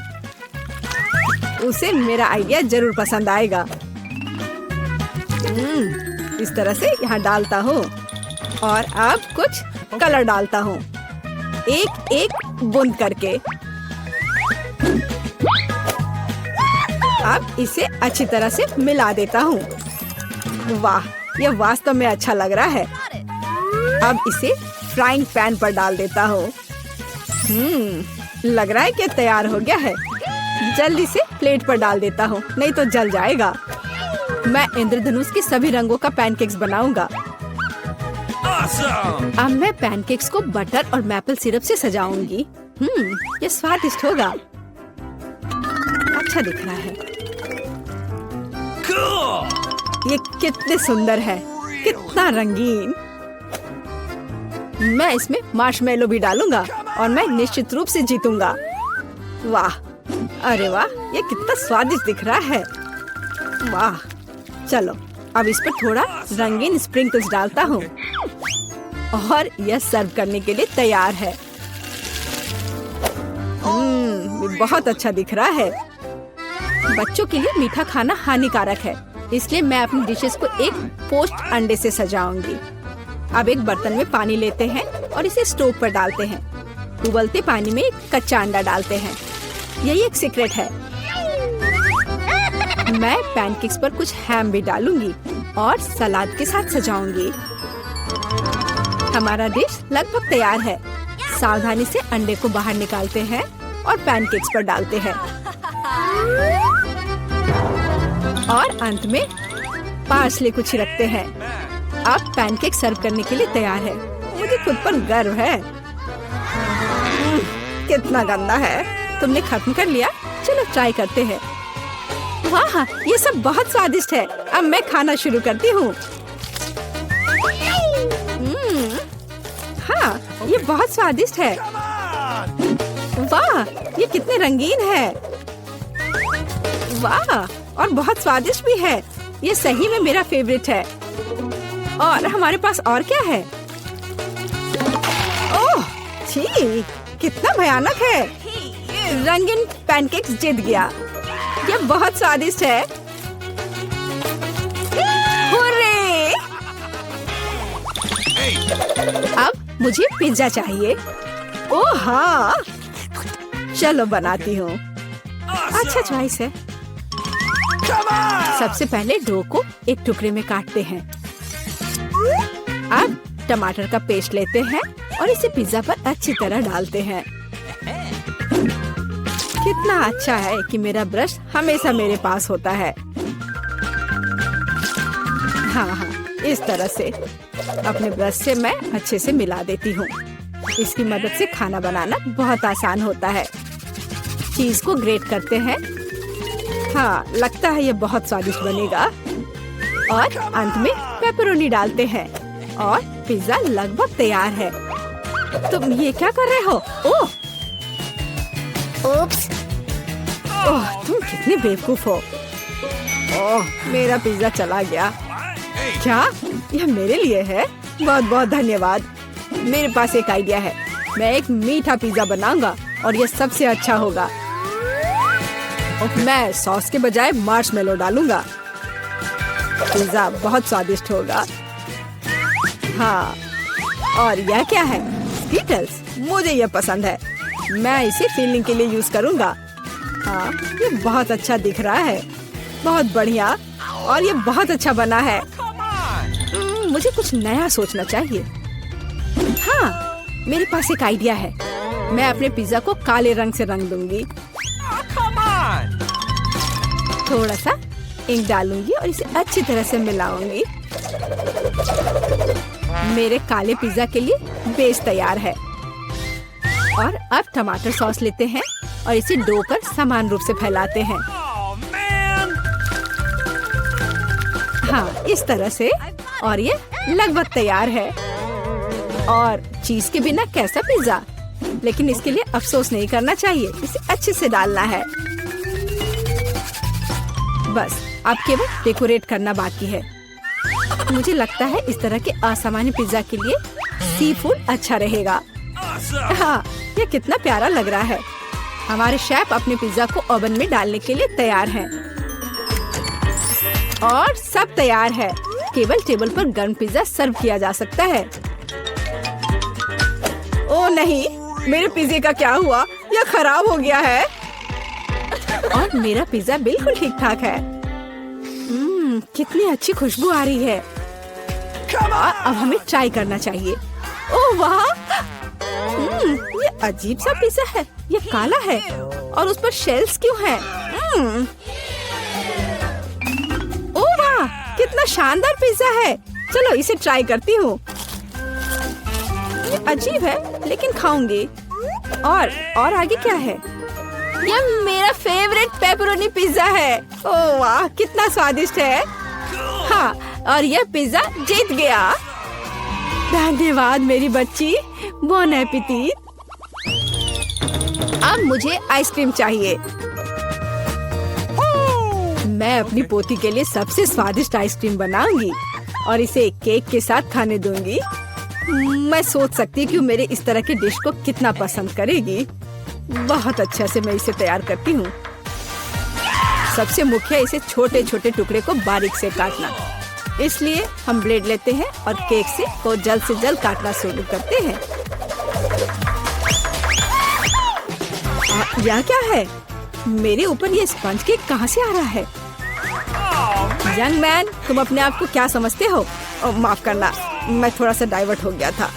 उसे मेरा आइडिया जरूर पसंद आएगा। इस तरह से यहाँ डालता हूँ और अब कुछ कलर डालता हूँ, एक एक बूंद करके। अब इसे अच्छी तरह से मिला देता हूँ। वाह, यह वास्तव में अच्छा लग रहा है। अब इसे फ्राइंग पैन पर डाल देता हूँ। लग रहा है कि तैयार हो गया है। जल्दी से प्लेट पर डाल देता हूँ, नहीं तो जल जाएगा। मैं इंद्रधनुष के सभी रंगों का पैनकेक्स बनाऊंगा। अब मैं पैनकेक्स को बटर और मैपल सिरप से सजाऊंगी। ये स्वादिष्ट होगा। अच्छा दिख रहा है। ये कितने सुंदर है, कितना रंगीन। मैं इसमें मार्शमेलो भी डालूंगा और मैं निश्चित रूप से जीतूंगा। वाह, अरे वाह, ये कितना स्वादिष्ट दिख रहा है। वाह, चलो अब इस पर थोड़ा रंगीन स्प्रिंकल्स डालता हूँ और यह सर्व करने के लिए तैयार है। बहुत अच्छा दिख रहा है। बच्चों के लिए मीठा खाना हानिकारक है, इसलिए मैं अपनी डिशेस को एक पोस्ट अंडे से सजाऊंगी। अब एक बर्तन में पानी लेते हैं और इसे स्टोव पर डालते हैं। उबलते पानी में एक कच्चा अंडा डालते हैं। यही एक सीक्रेट है। मैं पैनकेक्स पर कुछ हैम भी डालूंगी और सलाद के साथ सजाऊंगी। हमारा डिश लगभग तैयार है। सावधानी से अंडे को बाहर निकालते हैं और पैनकेक्स पर डालते हैं और अंत में पार्सले को छिड़कते हैं। अब पैनकेक सर्व करने के लिए तैयार है। मुझे खुद पर गर्व है। कितना गंदा है। तुमने खत्म कर लिया? चलो ट्राई करते हैं। वाह, ये सब बहुत स्वादिष्ट है। अब मैं खाना शुरू करती हूँ। हाँ, ये बहुत स्वादिष्ट है। वाह, ये कितने रंगीन है। वाह, और बहुत स्वादिष्ट भी है। ये सही में मेरा फेवरेट है। और हमारे पास और क्या है? ओह, छी, कितना भयानक है। रंगीन पैनकेक्स जीत गया। ये बहुत स्वादिष्ट है। हुर्रे! अब मुझे पिज्जा चाहिए। ओह हाँ, चलो बनाती हूँ। अच्छा चॉइस है। सबसे पहले डो को एक टुकड़े में काटते हैं। अब टमाटर का पेस्ट लेते हैं और इसे पिज्जा पर अच्छी तरह डालते हैं। कितना अच्छा है कि मेरा ब्रश हमेशा मेरे पास होता है। हाँ, इस तरह से अपने ब्रश से मैं अच्छे से मिला देती हूँ। इसकी मदद से खाना बनाना बहुत आसान होता है। चीज को ग्रेट करते हैं। हाँ, लगता है ये बहुत स्वादिष्ट बनेगा। और अंत में पेपरोनी डालते हैं और पिज्जा लगभग तैयार है। तुम ये क्या कर रहे हो? ओह, ओप्स, ओह, तुम कितने बेवकूफ हो। ओह, मेरा पिज्जा चला गया। क्या यह मेरे लिए है? बहुत बहुत धन्यवाद। मेरे पास एक आइडिया है। मैं एक मीठा पिज्जा बनाऊंगा और यह सबसे अच्छा होगा। मैं सॉस के बजाय मार्शमेलो डालूंगा। पिज्जा बहुत स्वादिष्ट होगा। हाँ, और यह क्या है? स्कीटल्स। मुझे यह पसंद है। मैं इसे फीलिंग के लिए यूज करूंगा। हाँ, ये बहुत अच्छा दिख रहा है। बहुत बढ़िया। और ये बहुत अच्छा बना है। मुझे कुछ नया सोचना चाहिए। हाँ, मेरे पास एक आइडिया है। मैं अपने पिज्जा को काले रंग से रंग दूंगी। थोड़ा सा इंक डालूंगी और इसे अच्छी तरह से मिलाऊंगी। मेरे काले पिज्जा के लिए बेस तैयार है। और अब टमाटर सॉस लेते हैं और इसे डो पर समान रूप से फैलाते हैं। हाँ, इस तरह से। और ये लगभग तैयार है। और चीज के बिना कैसा पिज्जा? लेकिन इसके लिए अफसोस नहीं करना चाहिए। इसे अच्छे से डालना है। बस अब केवल डेकोरेट करना बाकी है। मुझे लगता है इस तरह के असामान्य पिज्जा के लिए सी फूड अच्छा रहेगा। हाँ, ये कितना प्यारा लग रहा है। हमारे शेफ अपने पिज्जा को ओवन में डालने के लिए तैयार हैं। और सब तैयार है। केवल टेबल पर गर्म पिज्जा सर्व किया जा सकता है। ओह नहीं, मेरे पिज्जे का क्या हुआ? यह खराब हो गया है। और मेरा पिज्जा बिल्कुल ठीक ठाक है। कितनी अच्छी खुशबू आ रही है। अब हमें ट्राई करना चाहिए। ओह वाह, ये अजीब सा पिज्जा है। ये काला है और उस पर शेल्स क्यों हैं? ओह वाह, कितना शानदार पिज्जा है। चलो इसे ट्राई करती हूँ। ये अजीब है लेकिन खाऊंगी। और आगे क्या है? यह मेरा फेवरेट पेपरोनी पिज्जा है। ओह वाह, कितना स्वादिष्ट है। हाँ, और यह पिज्जा जीत गया। धन्यवाद मेरी बच्ची। Bone appétit. अब मुझे आइसक्रीम चाहिए। मैं अपनी पोती के लिए सबसे स्वादिष्ट आइसक्रीम बनाऊंगी और इसे केक के साथ खाने दूंगी। मैं सोच सकती हूँ कि मेरे इस तरह के डिश को कितना पसंद करेगी। बहुत अच्छा से मैं इसे तैयार करती हूँ। सबसे मुख्य इसे छोटे छोटे टुकड़े को बारीक से काटना। इसलिए हम ब्लेड लेते हैं और केक से को जल्द से जल्द काटना शुरू करते हैं। यह क्या है? मेरे ऊपर ये स्पंज केक कहाँ से आ रहा है? यंग मैन, तुम अपने आप को क्या समझते हो? माफ करना, मैं थोड़ा सा डाइवर्ट हो गया था।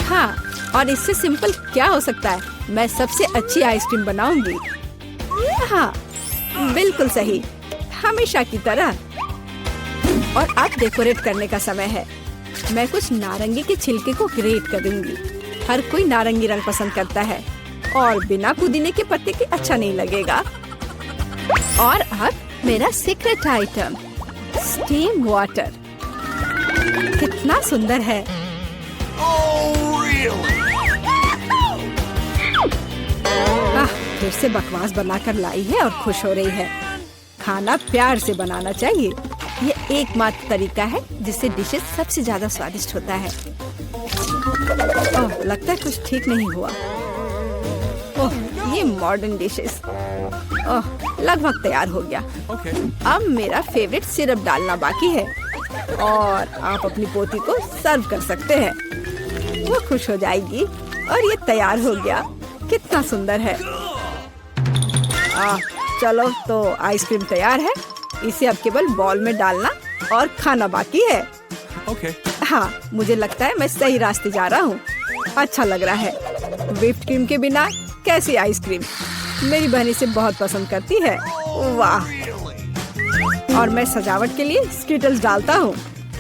हाँ, और इससे सिंपल क्या हो सकता है? मैं सबसे अच्छी आइसक्रीम बनाऊंगी। हाँ, बिल्कुल सही, हमेशा की तरह। और अब डेकोरेट करने का समय है। मैं कुछ नारंगी के छिलके को ग्रेट करूंगी। हर कोई नारंगी रंग पसंद करता है और बिना पुदीने के पत्ते के अच्छा नहीं लगेगा। और अब मेरा सीक्रेट आइटम, स्टीम वाटर। कितना सुंदर है। फिर से बकवास बनाकर लाई है और खुश हो रही है। खाना प्यार से बनाना चाहिए। ये एकमात्र तरीका है जिससे डिशेस सबसे ज्यादा स्वादिष्ट होता है। ओह, लगता है कुछ ठीक नहीं हुआ। ओह, ये मॉडर्न डिशेस। ओह, लगभग तैयार हो गया। अब मेरा फेवरेट सिरप डालना बाकी है और आप अपनी पोती को सर्व कर सकते हैं। वो खुश हो जाएगी। और ये तैयार हो गया। कितना सुंदर है। चलो, तो आइसक्रीम तैयार है। इसे अब केवल बॉल में डालना और खाना बाकी है। हाँ, मुझे लगता है मैं सही रास्ते जा रहा हूँ। अच्छा लग रहा है। व्हिप्ड क्रीम के बिना कैसी आइसक्रीम? मेरी बहन इसे बहुत पसंद करती है। वाह! और मैं सजावट के लिए स्किटल्स डालता हूँ।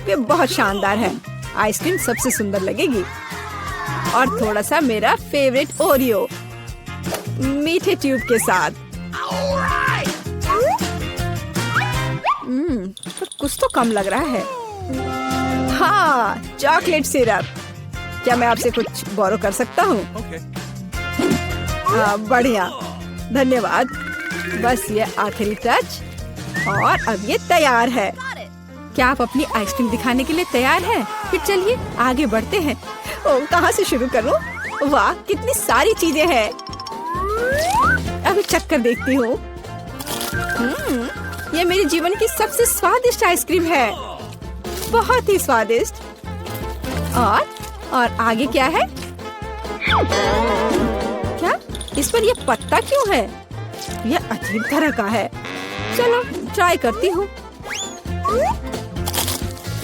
ये बहुत शानदार है। आइसक्रीम सबसे सुंदर लगेगी। और थोड़ा सा मेरा फेवरेट ओरियो मीठे ट्यूब के साथ। पर कुछ तो कम लग रहा है। हाँ, चॉकलेट सिरप। क्या मैं आपसे कुछ बोरो कर सकता हूँ? हाँ, बढ़िया, धन्यवाद। बस ये आखिरी टच और अब ये तैयार है। क्या आप अपनी आइसक्रीम दिखाने के लिए तैयार हैं? फिर चलिए आगे बढ़ते हैं। ओह, कहाँ से शुरू करूँ? वाह, कितनी सारी चीजें हैं। अभी चक्कर देखती हूँ। ये मेरे जीवन की सबसे स्वादिष्ट आइसक्रीम है। बहुत ही स्वादिष्ट। और आगे क्या है? क्या इस पर ये पत्ता क्यों है? ये अजीब तरह का है। चलो ट्राई करती हूँ।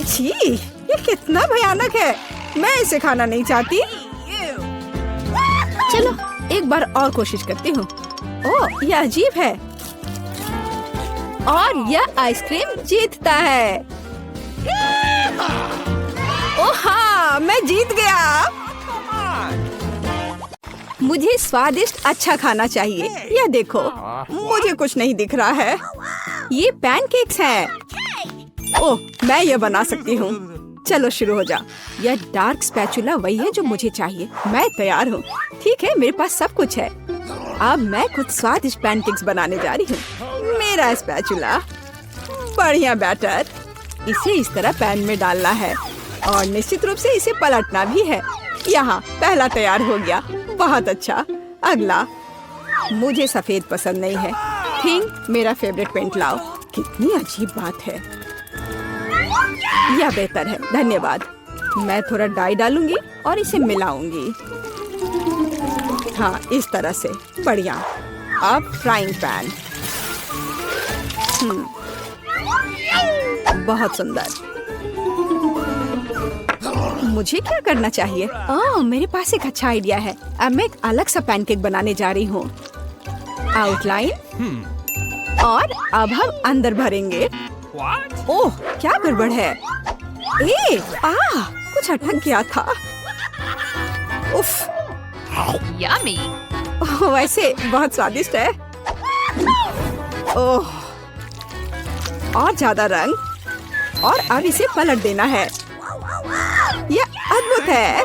छी, ये कितना भयानक है। मैं इसे खाना नहीं चाहती। चलो एक बार और कोशिश करती हूँ। ओह, ये अजीब है। और यह आइसक्रीम जीतता है। ओह हाँ, मैं जीत गया। मुझे स्वादिष्ट अच्छा खाना चाहिए। यह देखो, मुझे कुछ नहीं दिख रहा है। ये पैनकेक्स हैं। ओह, मैं ये बना सकती हूँ। चलो शुरू हो जा। यह डार्क स्पैचुला वही है जो मुझे चाहिए। मैं तैयार हूँ। ठीक है, मेरे पास सब कुछ है। अब मैं कुछ स्वादिष्ट पैनकेक्स बनाने जा रही हूँ। मेरा स्पैचुला, बढ़िया बैटर। इसे इस तरह पैन में डालना है और निश्चित रूप से इसे पलटना भी है। यहाँ पहला तैयार हो गया। बहुत अच्छा। अगला। मुझे सफेद पसंद नहीं है। पिंक मेरा फेवरेट पेंट लाओ। कितनी अजीब बात है। यह बेहतर है, धन्यवाद। मैं थोड़ा डाई डालूंगी और इसे मिलाऊंगी। हाँ, इस तरह से। बढ़िया। अब फ्राइंग पैन। बहुत सुंदर। मुझे क्या करना चाहिए? ओह, मेरे पास एक अच्छा आइडिया है। अब मैं एक अलग सा पैनकेक बनाने जा रही हूँ। आउटलाइन और अब हम अंदर भरेंगे। ओह, क्या गड़बड़ है? कुछ अटक गया था। उफ, Yummy. वैसे बहुत स्वादिष्ट है। ओह, और ज्यादा रंग। और अब इसे पलट देना है। यह अद्भुत है।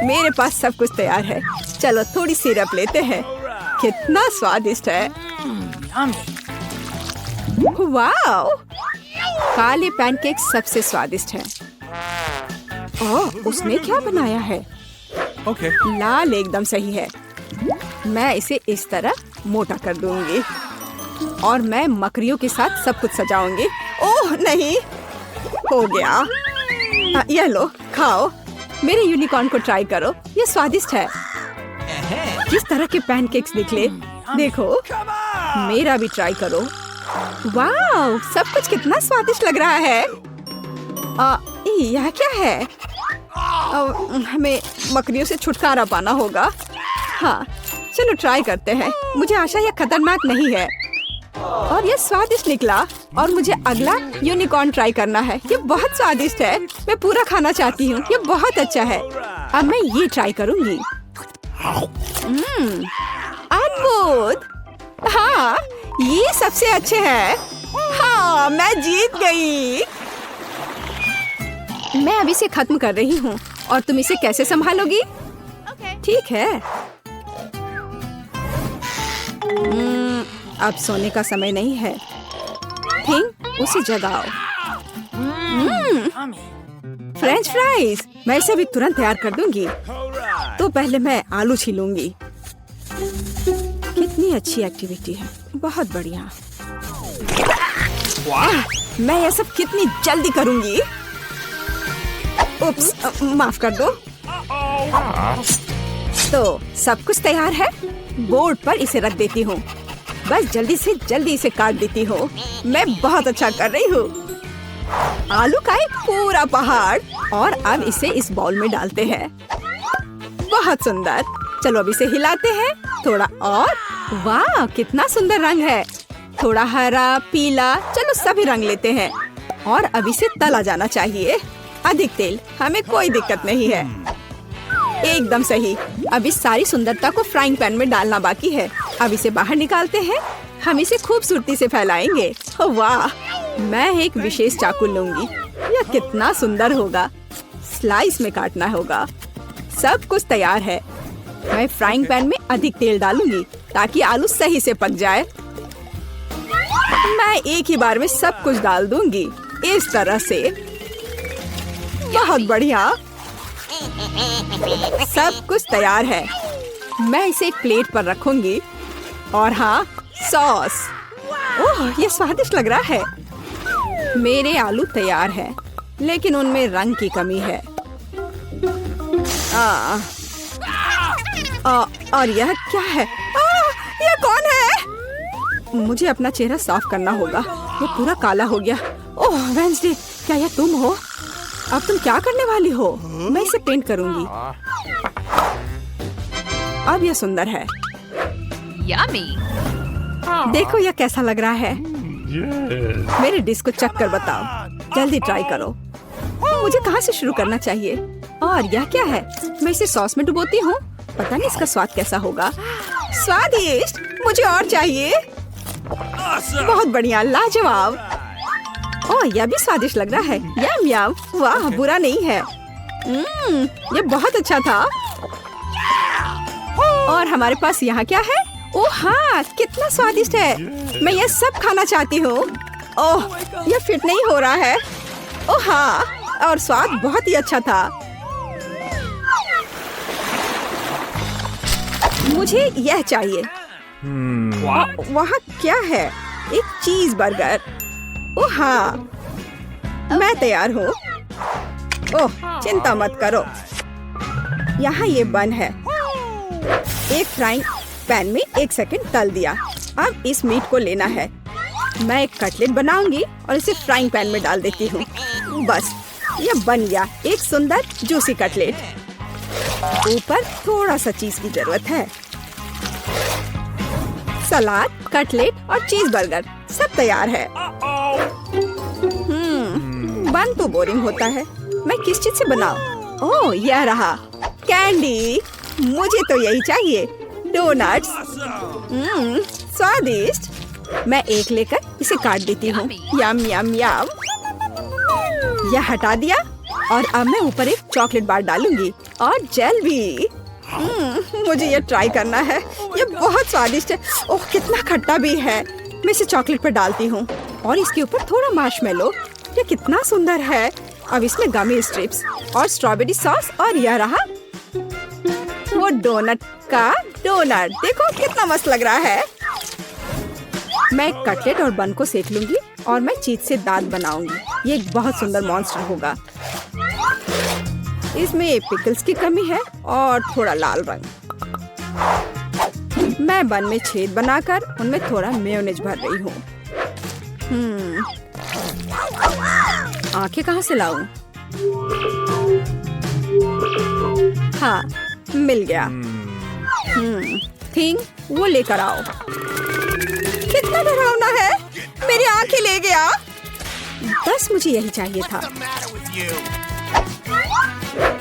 मेरे पास सब कुछ तैयार है। चलो थोड़ी सिरप लेते हैं। कितना स्वादिष्ट है। वाह, काले पैनकेक सबसे स्वादिष्ट है। ओह, उसने क्या बनाया है? लाल एकदम सही है। मैं इसे इस तरह मोटा कर दूंगी और मैं मकड़ियों के साथ सब कुछ सजाऊंगी। ओह नहीं, हो गया। ये लो, खाओ। मेरे यूनिकॉर्न को ट्राई करो। ये स्वादिष्ट है। किस तरह के पैनकेक्स निकले, देखो। मेरा भी ट्राई करो। वाह, सब कुछ कितना स्वादिष्ट लग रहा है। यह क्या है? हमें मकड़ियों से छुटकारा पाना होगा। हाँ, चलो ट्राई करते हैं। मुझे आशा यह खतरनाक नहीं है। और यह स्वादिष्ट निकला। और मुझे अगला यूनिकॉर्न ट्राई करना है। ये बहुत स्वादिष्ट है। मैं पूरा खाना चाहती हूँ। ये बहुत अच्छा है। अब मैं ये ट्राई करूँगी। अद्भुत। हाँ, ये सबसे अच्छे हैं। हाँ, मैं जीत गई। मैं अभी इसे खत्म कर रही हूँ और तुम इसे कैसे संभालोगी? ठीक है। अब सोने का समय नहीं है। थिंक उसे जगाओ। French fries. मैं इसे भी तुरंत तैयार कर दूंगी। तो पहले मैं आलू छीलूंगी। कितनी अच्छी एक्टिविटी है। बहुत बढ़िया। मैं यह सब कितनी जल्दी करूंगी। उप्स, माफ कर दो। तो सब कुछ तैयार है। बोर्ड पर इसे रख देती हूँ। बस जल्दी से जल्दी इसे काट देती हूँ। मैं बहुत अच्छा कर रही हूँ। आलू का एक पूरा पहाड़। और अब इसे इस बाउल में डालते हैं। बहुत सुंदर। चलो अब इसे हिलाते हैं थोड़ा और। वाह कितना सुंदर रंग है। थोड़ा हरा पीला, चलो सभी रंग लेते हैं। और अब इसे तला जाना चाहिए। अधिक तेल, हमें कोई दिक्कत नहीं है। एकदम सही। अब इस सारी सुंदरता को फ्राइंग पैन में डालना बाकी है। अब इसे बाहर निकालते हैं। हम इसे खूबसूरती से फैलाएंगे। वाह, मैं एक विशेष चाकू लूंगी। यह कितना सुंदर होगा। स्लाइस में काटना होगा। सब कुछ तैयार है। मैं फ्राइंग पैन में अधिक तेल डालूंगी ताकि आलू सही से पक जाए। मैं एक ही बार में सब कुछ डाल दूंगी इस तरह से। बहुत बढ़िया। सब कुछ तैयार है। मैं इसे एक प्लेट पर रखूंगी। और हाँ, सॉस। ओह, ये स्वादिष्ट लग रहा है। मेरे आलू तैयार हैं, लेकिन उनमें रंग की कमी है। और यह क्या है? यह कौन है? मुझे अपना चेहरा साफ करना होगा। वो पूरा काला हो गया। ओह वेंसडे, क्या यह तुम हो? अब तुम क्या करने वाली हो? मैं इसे पेंट करूंगी। अब यह सुंदर है। Yummy. देखो यह कैसा लग रहा है। मेरे डिश को चख कर बताओ। जल्दी ट्राई करो। मुझे कहाँ से शुरू करना चाहिए? और यह क्या है? मैं इसे सॉस में डुबोती हूँ। पता नहीं इसका स्वाद कैसा होगा। स्वादिष्ट, मुझे और चाहिए। बहुत बढ़िया, लाजवाब। ओह, यह भी स्वादिष्ट लग रहा है। यम यम। वाह, बुरा नहीं है। यह बहुत अच्छा था। और हमारे पास यहाँ क्या है? ओह हाँ, कितना स्वादिष्ट है। मैं यह सब खाना चाहती हूँ। ओह, यह फिट नहीं हो रहा है। ओह हाँ, और स्वाद बहुत ही अच्छा था। मुझे यह चाहिए। वहाँ क्या है? एक चीज बर्गर। ओह हाँ, मैं तैयार हूँ। ओह, चिंता मत करो। यहाँ ये बन है। एक फ्राइंग पैन में 1 सेकंड तल दिया। अब इस मीट को लेना है। मैं एक कटलेट बनाऊंगी और इसे फ्राइंग पैन में डाल देती हूँ। बस, यह बन गया एक सुंदर जूसी कटलेट। ऊपर थोड़ा सा चीज की जरूरत है। सलाद, कटलेट और चीज बर्गर सब तैयार है। बन तो बोरिंग होता है। मैं किस चीज से बनाऊं? ओह, यह रहा कैंडी। मुझे तो यही चाहिए। डोनट्स। स्वादिष्ट। मैं एक लेकर इसे काट देती हूँ। यम यम यम। यह हटा दिया और अब मैं ऊपर एक चॉकलेट बार डालूंगी और जेल भी। मुझे यह ट्राई करना है। यह बहुत स्वादिष्ट है। ओह, कितना खट्टा भी है। मैं इसे चॉकलेट पर डालती हूँ और इसके ऊपर थोड़ा मार्शमेलो। यह कितना सुंदर है। अब इसमें गमी स्ट्रिप्स और स्ट्रॉबेरी सॉस। और यह रहा वो डोनट का डोनट। देखो कितना मस्त लग रहा है। मैं कटलेट और बन को सेक लूंगी और मैं चीज से दांत बनाऊंगी। ये एक बहुत सुंदर मॉन्स्टर होगा। इसमें पिकल्स की कमी है और थोड़ा लाल रंग। मैं बन में छेद बनाकर उनमें थोड़ा मेयोनेज भर रही हूँ। आंखें कहाँ से लाऊं? हाँ, मिल गया। थिंग, वो लेकर आओ। कितना डरावना है। मेरी आंखें ले गया। बस मुझे यही चाहिए था।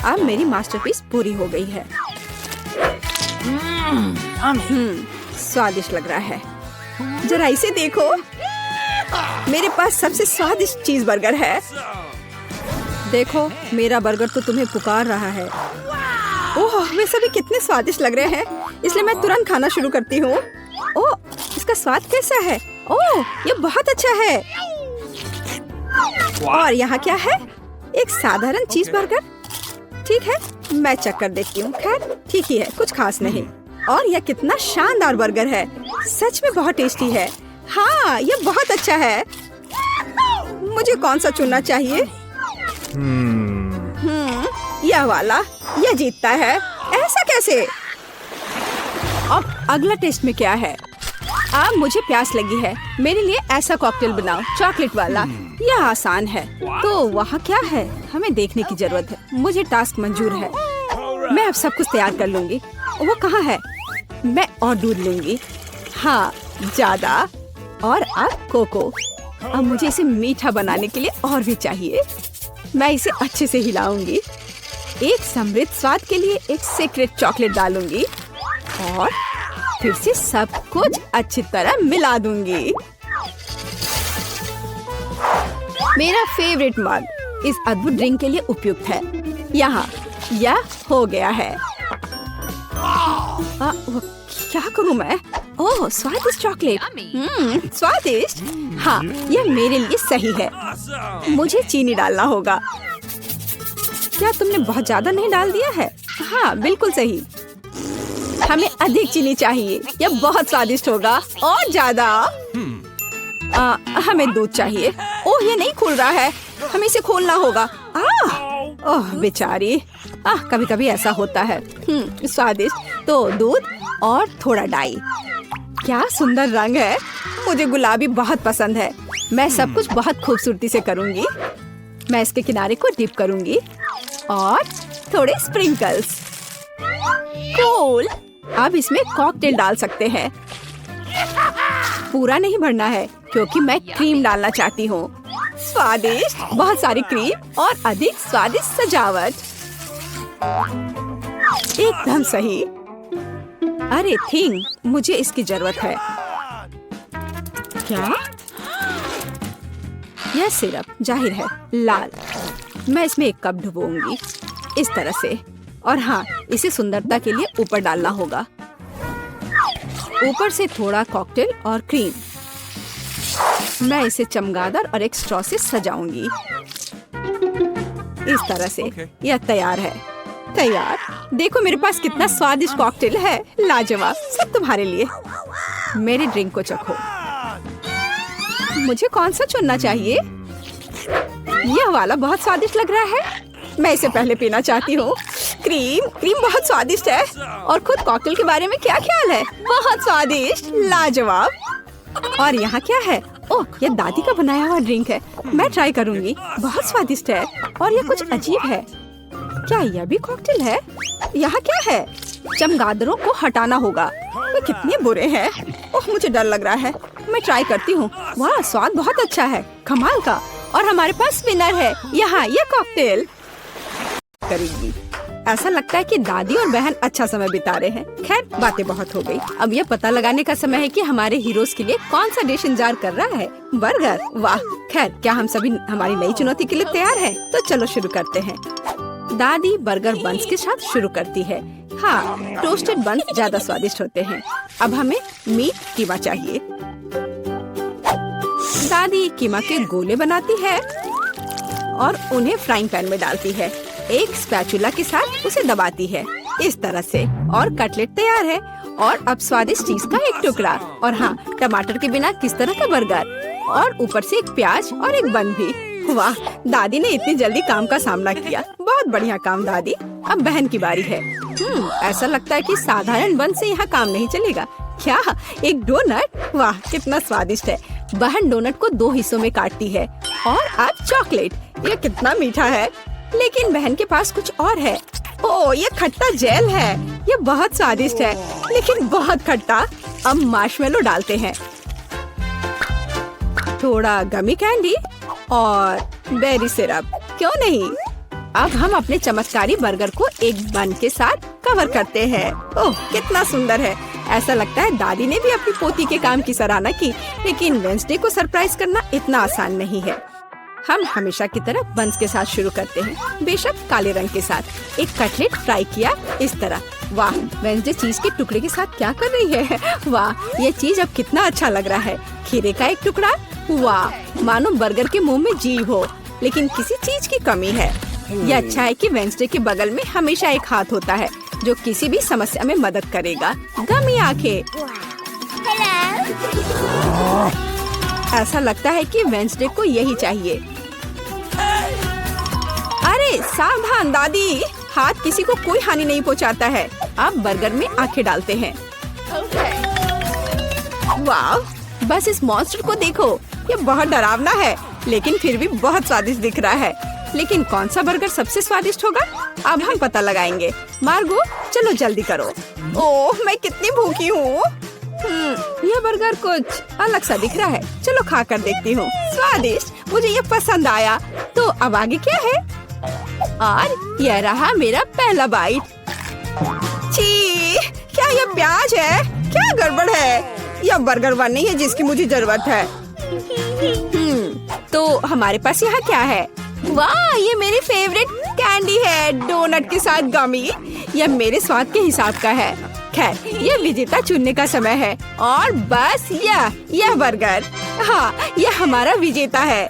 अब मेरी मास्टरपीस पूरी हो गई है। स्वादिष्ट लग रहा है। जरा इसे देखो। मेरे पास सबसे स्वादिष्ट चीज बर्गर है। देखो, मेरा बर्गर तो तुम्हें पुकार रहा है। ओह, वे सभी कितने स्वादिष्ट लग रहे हैं। इसलिए मैं तुरंत खाना शुरू करती हूँ। ओह, इसका स्वाद कैसा है? ओह, ये बहुत अच्छा है। और यहाँ क्या है? एक साधारण चीज बर्गर। ठीक है, मैं चेक कर देखती हूँ। खैर, ठीक ही है, कुछ खास नहीं। और यह कितना शानदार बर्गर है। सच में बहुत टेस्टी है। हाँ, यह बहुत अच्छा है। मुझे कौन सा चुनना चाहिए? यह वाला। यह जीतता है। ऐसा कैसे? अब अगला टेस्ट में क्या है? अब मुझे प्यास लगी है, मेरे लिए ऐसा कॉकटेल बनाओ, चॉकलेट वाला। यह आसान है। तो वहाँ क्या है, हमें देखने की जरूरत है। मुझे टास्क मंजूर है। मैं अब सब कुछ तैयार कर लूंगी। वो कहाँ है? मैं और दूध लूंगी। हाँ, ज्यादा। और अब कोको। अब मुझे इसे मीठा बनाने के लिए और भी चाहिए। मैं इसे अच्छे से हिलाऊंगी। एक समृद्ध स्वाद के लिए एक सीक्रेट चॉकलेट डालूंगी और फिर से सब कुछ अच्छी तरह मिला दूंगी। मेरा फेवरेट मग इस अद्भुत ड्रिंक के लिए उपयुक्त है। यहाँ यह हो गया है। क्या करूँ मैं? ओह, स्वादिष्ट चॉकलेट। स्वादिष्ट। हाँ, यह मेरे लिए सही है। मुझे चीनी डालना होगा। क्या तुमने बहुत ज्यादा नहीं डाल दिया है? हाँ, बिल्कुल सही। हमें अधिक चीनी चाहिए। यह बहुत स्वादिष्ट होगा। और ज्यादा। हमें दूध चाहिए। ओह, ये नहीं खुल रहा है। हमें इसे खोलना होगा। ओह बेचारी। कभी कभी ऐसा होता है। स्वादिष्ट। तो दूध और थोड़ा डाई। क्या सुंदर रंग है। मुझे गुलाबी बहुत पसंद है। मैं सब कुछ बहुत खूबसूरती से करूंगी। मैं इसके किनारे को डिप करूंगी और थोड़े स्प्रिंकल्स। कूल। अब इसमें कॉकटेल डाल सकते हैं। पूरा नहीं भरना है क्योंकि मैं क्रीम डालना चाहती हूँ। स्वादिष्ट। बहुत सारी क्रीम और अधिक स्वादिष्ट सजावट। एकदम सही। अरे थिंग, मुझे इसकी जरूरत है। क्या? यह सिरप जाहिर है लाल। मैं इसमें एक कप डुबोऊंगी इस तरह से। और हाँ, इसे सुंदरता के लिए ऊपर डालना होगा। ऊपर से थोड़ा कॉकटेल और क्रीम। मैं इसे चमगादड़ और एक स्ट्रॉ से सजाऊंगी इस तरह से। यह तैयार है। तैयार। देखो मेरे पास कितना स्वादिष्ट कॉकटेल है। लाजवाब। सब तुम्हारे लिए। मेरे ड्रिंक को चखो। मुझे कौन सा चुनना चाहिए? यह वाला बहुत स्वादिष्ट लग रहा है। मैं इसे पहले पीना चाहती हूँ। क्रीम बहुत स्वादिष्ट है। और खुद कॉकटेल के बारे में क्या ख्याल है? बहुत स्वादिष्ट। लाजवाब। और यहाँ क्या है? ओह, यह दादी का बनाया हुआ ड्रिंक है। मैं ट्राई करूँगी। बहुत स्वादिष्ट है। और यह कुछ अजीब है। क्या यह भी कॉकटेल है? यहाँ क्या है? चमगादड़ों को हटाना होगा। वे कितने बुरे हैं। ओह, मुझे डर लग रहा है। मैं ट्राई करती हूँ। वाह, स्वाद बहुत अच्छा है। कमाल का। और हमारे पास स्पिनर है। यहाँ यह कॉकटेल करेगी। ऐसा लगता है कि दादी और बहन अच्छा समय बिता रहे हैं। खैर, बातें बहुत हो गई। अब यह पता लगाने का समय है कि हमारे हीरोज के लिए कौन सा डिश इंतजार कर रहा है। बर्गर। वाह। खैर, क्या हम सभी हमारी नई चुनौती के लिए तैयार हैं? तो चलो शुरू करते हैं। दादी बर्गर बन्स के साथ शुरू करती है। हाँ, टोस्टेड बन्स ज्यादा स्वादिष्ट होते हैं। अब हमें मीट कीमा चाहिए। दादी कीमा के गोले बनाती है और उन्हें फ्राइंग पैन में डालती है। एक स्पैचुला के साथ उसे दबाती है इस तरह से। और कटलेट तैयार है। और अब स्वादिष्ट चीज का एक टुकड़ा। और हाँ, टमाटर के बिना किस तरह का बर्गर। और ऊपर से एक प्याज और एक बन भी। वाह, दादी ने इतनी जल्दी काम का सामना किया। बहुत बढ़िया काम दादी। अब बहन की बारी है। ऐसा लगता है कि साधारण बन से यहाँ काम नहीं चलेगा। क्या? एक डोनट? वाह, कितना स्वादिष्ट है। बहन डोनट को 2 हिस्सों में काटती है। और अब चॉकलेट। यह कितना मीठा है। लेकिन बहन के पास कुछ और है। ओह, ये खट्टा जेल है। ये बहुत स्वादिष्ट है लेकिन बहुत खट्टा। अब मार्शमेलो डालते हैं। थोड़ा गमी कैंडी और बेरी सिरप। क्यों नहीं? अब हम अपने चमत्कारी बर्गर को एक बन के साथ कवर करते हैं। ओह, कितना सुंदर है। ऐसा लगता है दादी ने भी अपनी पोती के काम की सराहना की। लेकिन वेंसडे को सरप्राइज करना इतना आसान नहीं है। हम हमेशा की तरह बन्स के साथ शुरू करते हैं, बेशक काले रंग के साथ। एक कटलेट फ्राई किया इस तरह। वाह, वेंसडे चीज के टुकड़े के साथ क्या कर रही है? वाह, ये चीज अब कितना अच्छा लग रहा है। खीरे का एक टुकड़ा। वाह, मानो बर्गर के मुंह में जीभ हो लेकिन किसी चीज की कमी है। ये अच्छा है कि वेंसडे के बगल में हमेशा एक हाथ होता है जो किसी भी समस्या में मदद करेगा। गमी आंखें। ऐसा लगता है कि वेंसडे को यही चाहिए। अरे सावधान दादी, हाथ किसी को कोई हानि नहीं पहुंचाता है। अब बर्गर में आंखें डालते हैं। वाह, बस इस मॉन्स्टर को देखो, ये बहुत डरावना है लेकिन फिर भी बहुत स्वादिष्ट दिख रहा है। लेकिन कौन सा बर्गर सबसे स्वादिष्ट होगा, अब हम पता लगाएंगे। मार्गो, चलो जल्दी करो। ओह, मैं कितनी भूखी हूँ। यह बर्गर कुछ अलग सा दिख रहा है, चलो खा कर देखती हूँ। स्वादिष्ट, मुझे ये पसंद आया। तो अब आगे क्या है? और यह रहा मेरा पहला बाइट। छी, क्या यह प्याज है? क्या गड़बड़ है? यह बर्गर वन नहीं है जिसकी मुझे जरूरत है। तो हमारे पास यहाँ क्या है? वाह, ये मेरी फेवरेट कैंडी है, डोनट के साथ गमी। यह मेरे स्वाद के हिसाब का है। खैर, यह विजेता चुनने का समय है और बस यह बर्गर, हाँ, यह हमारा विजेता है।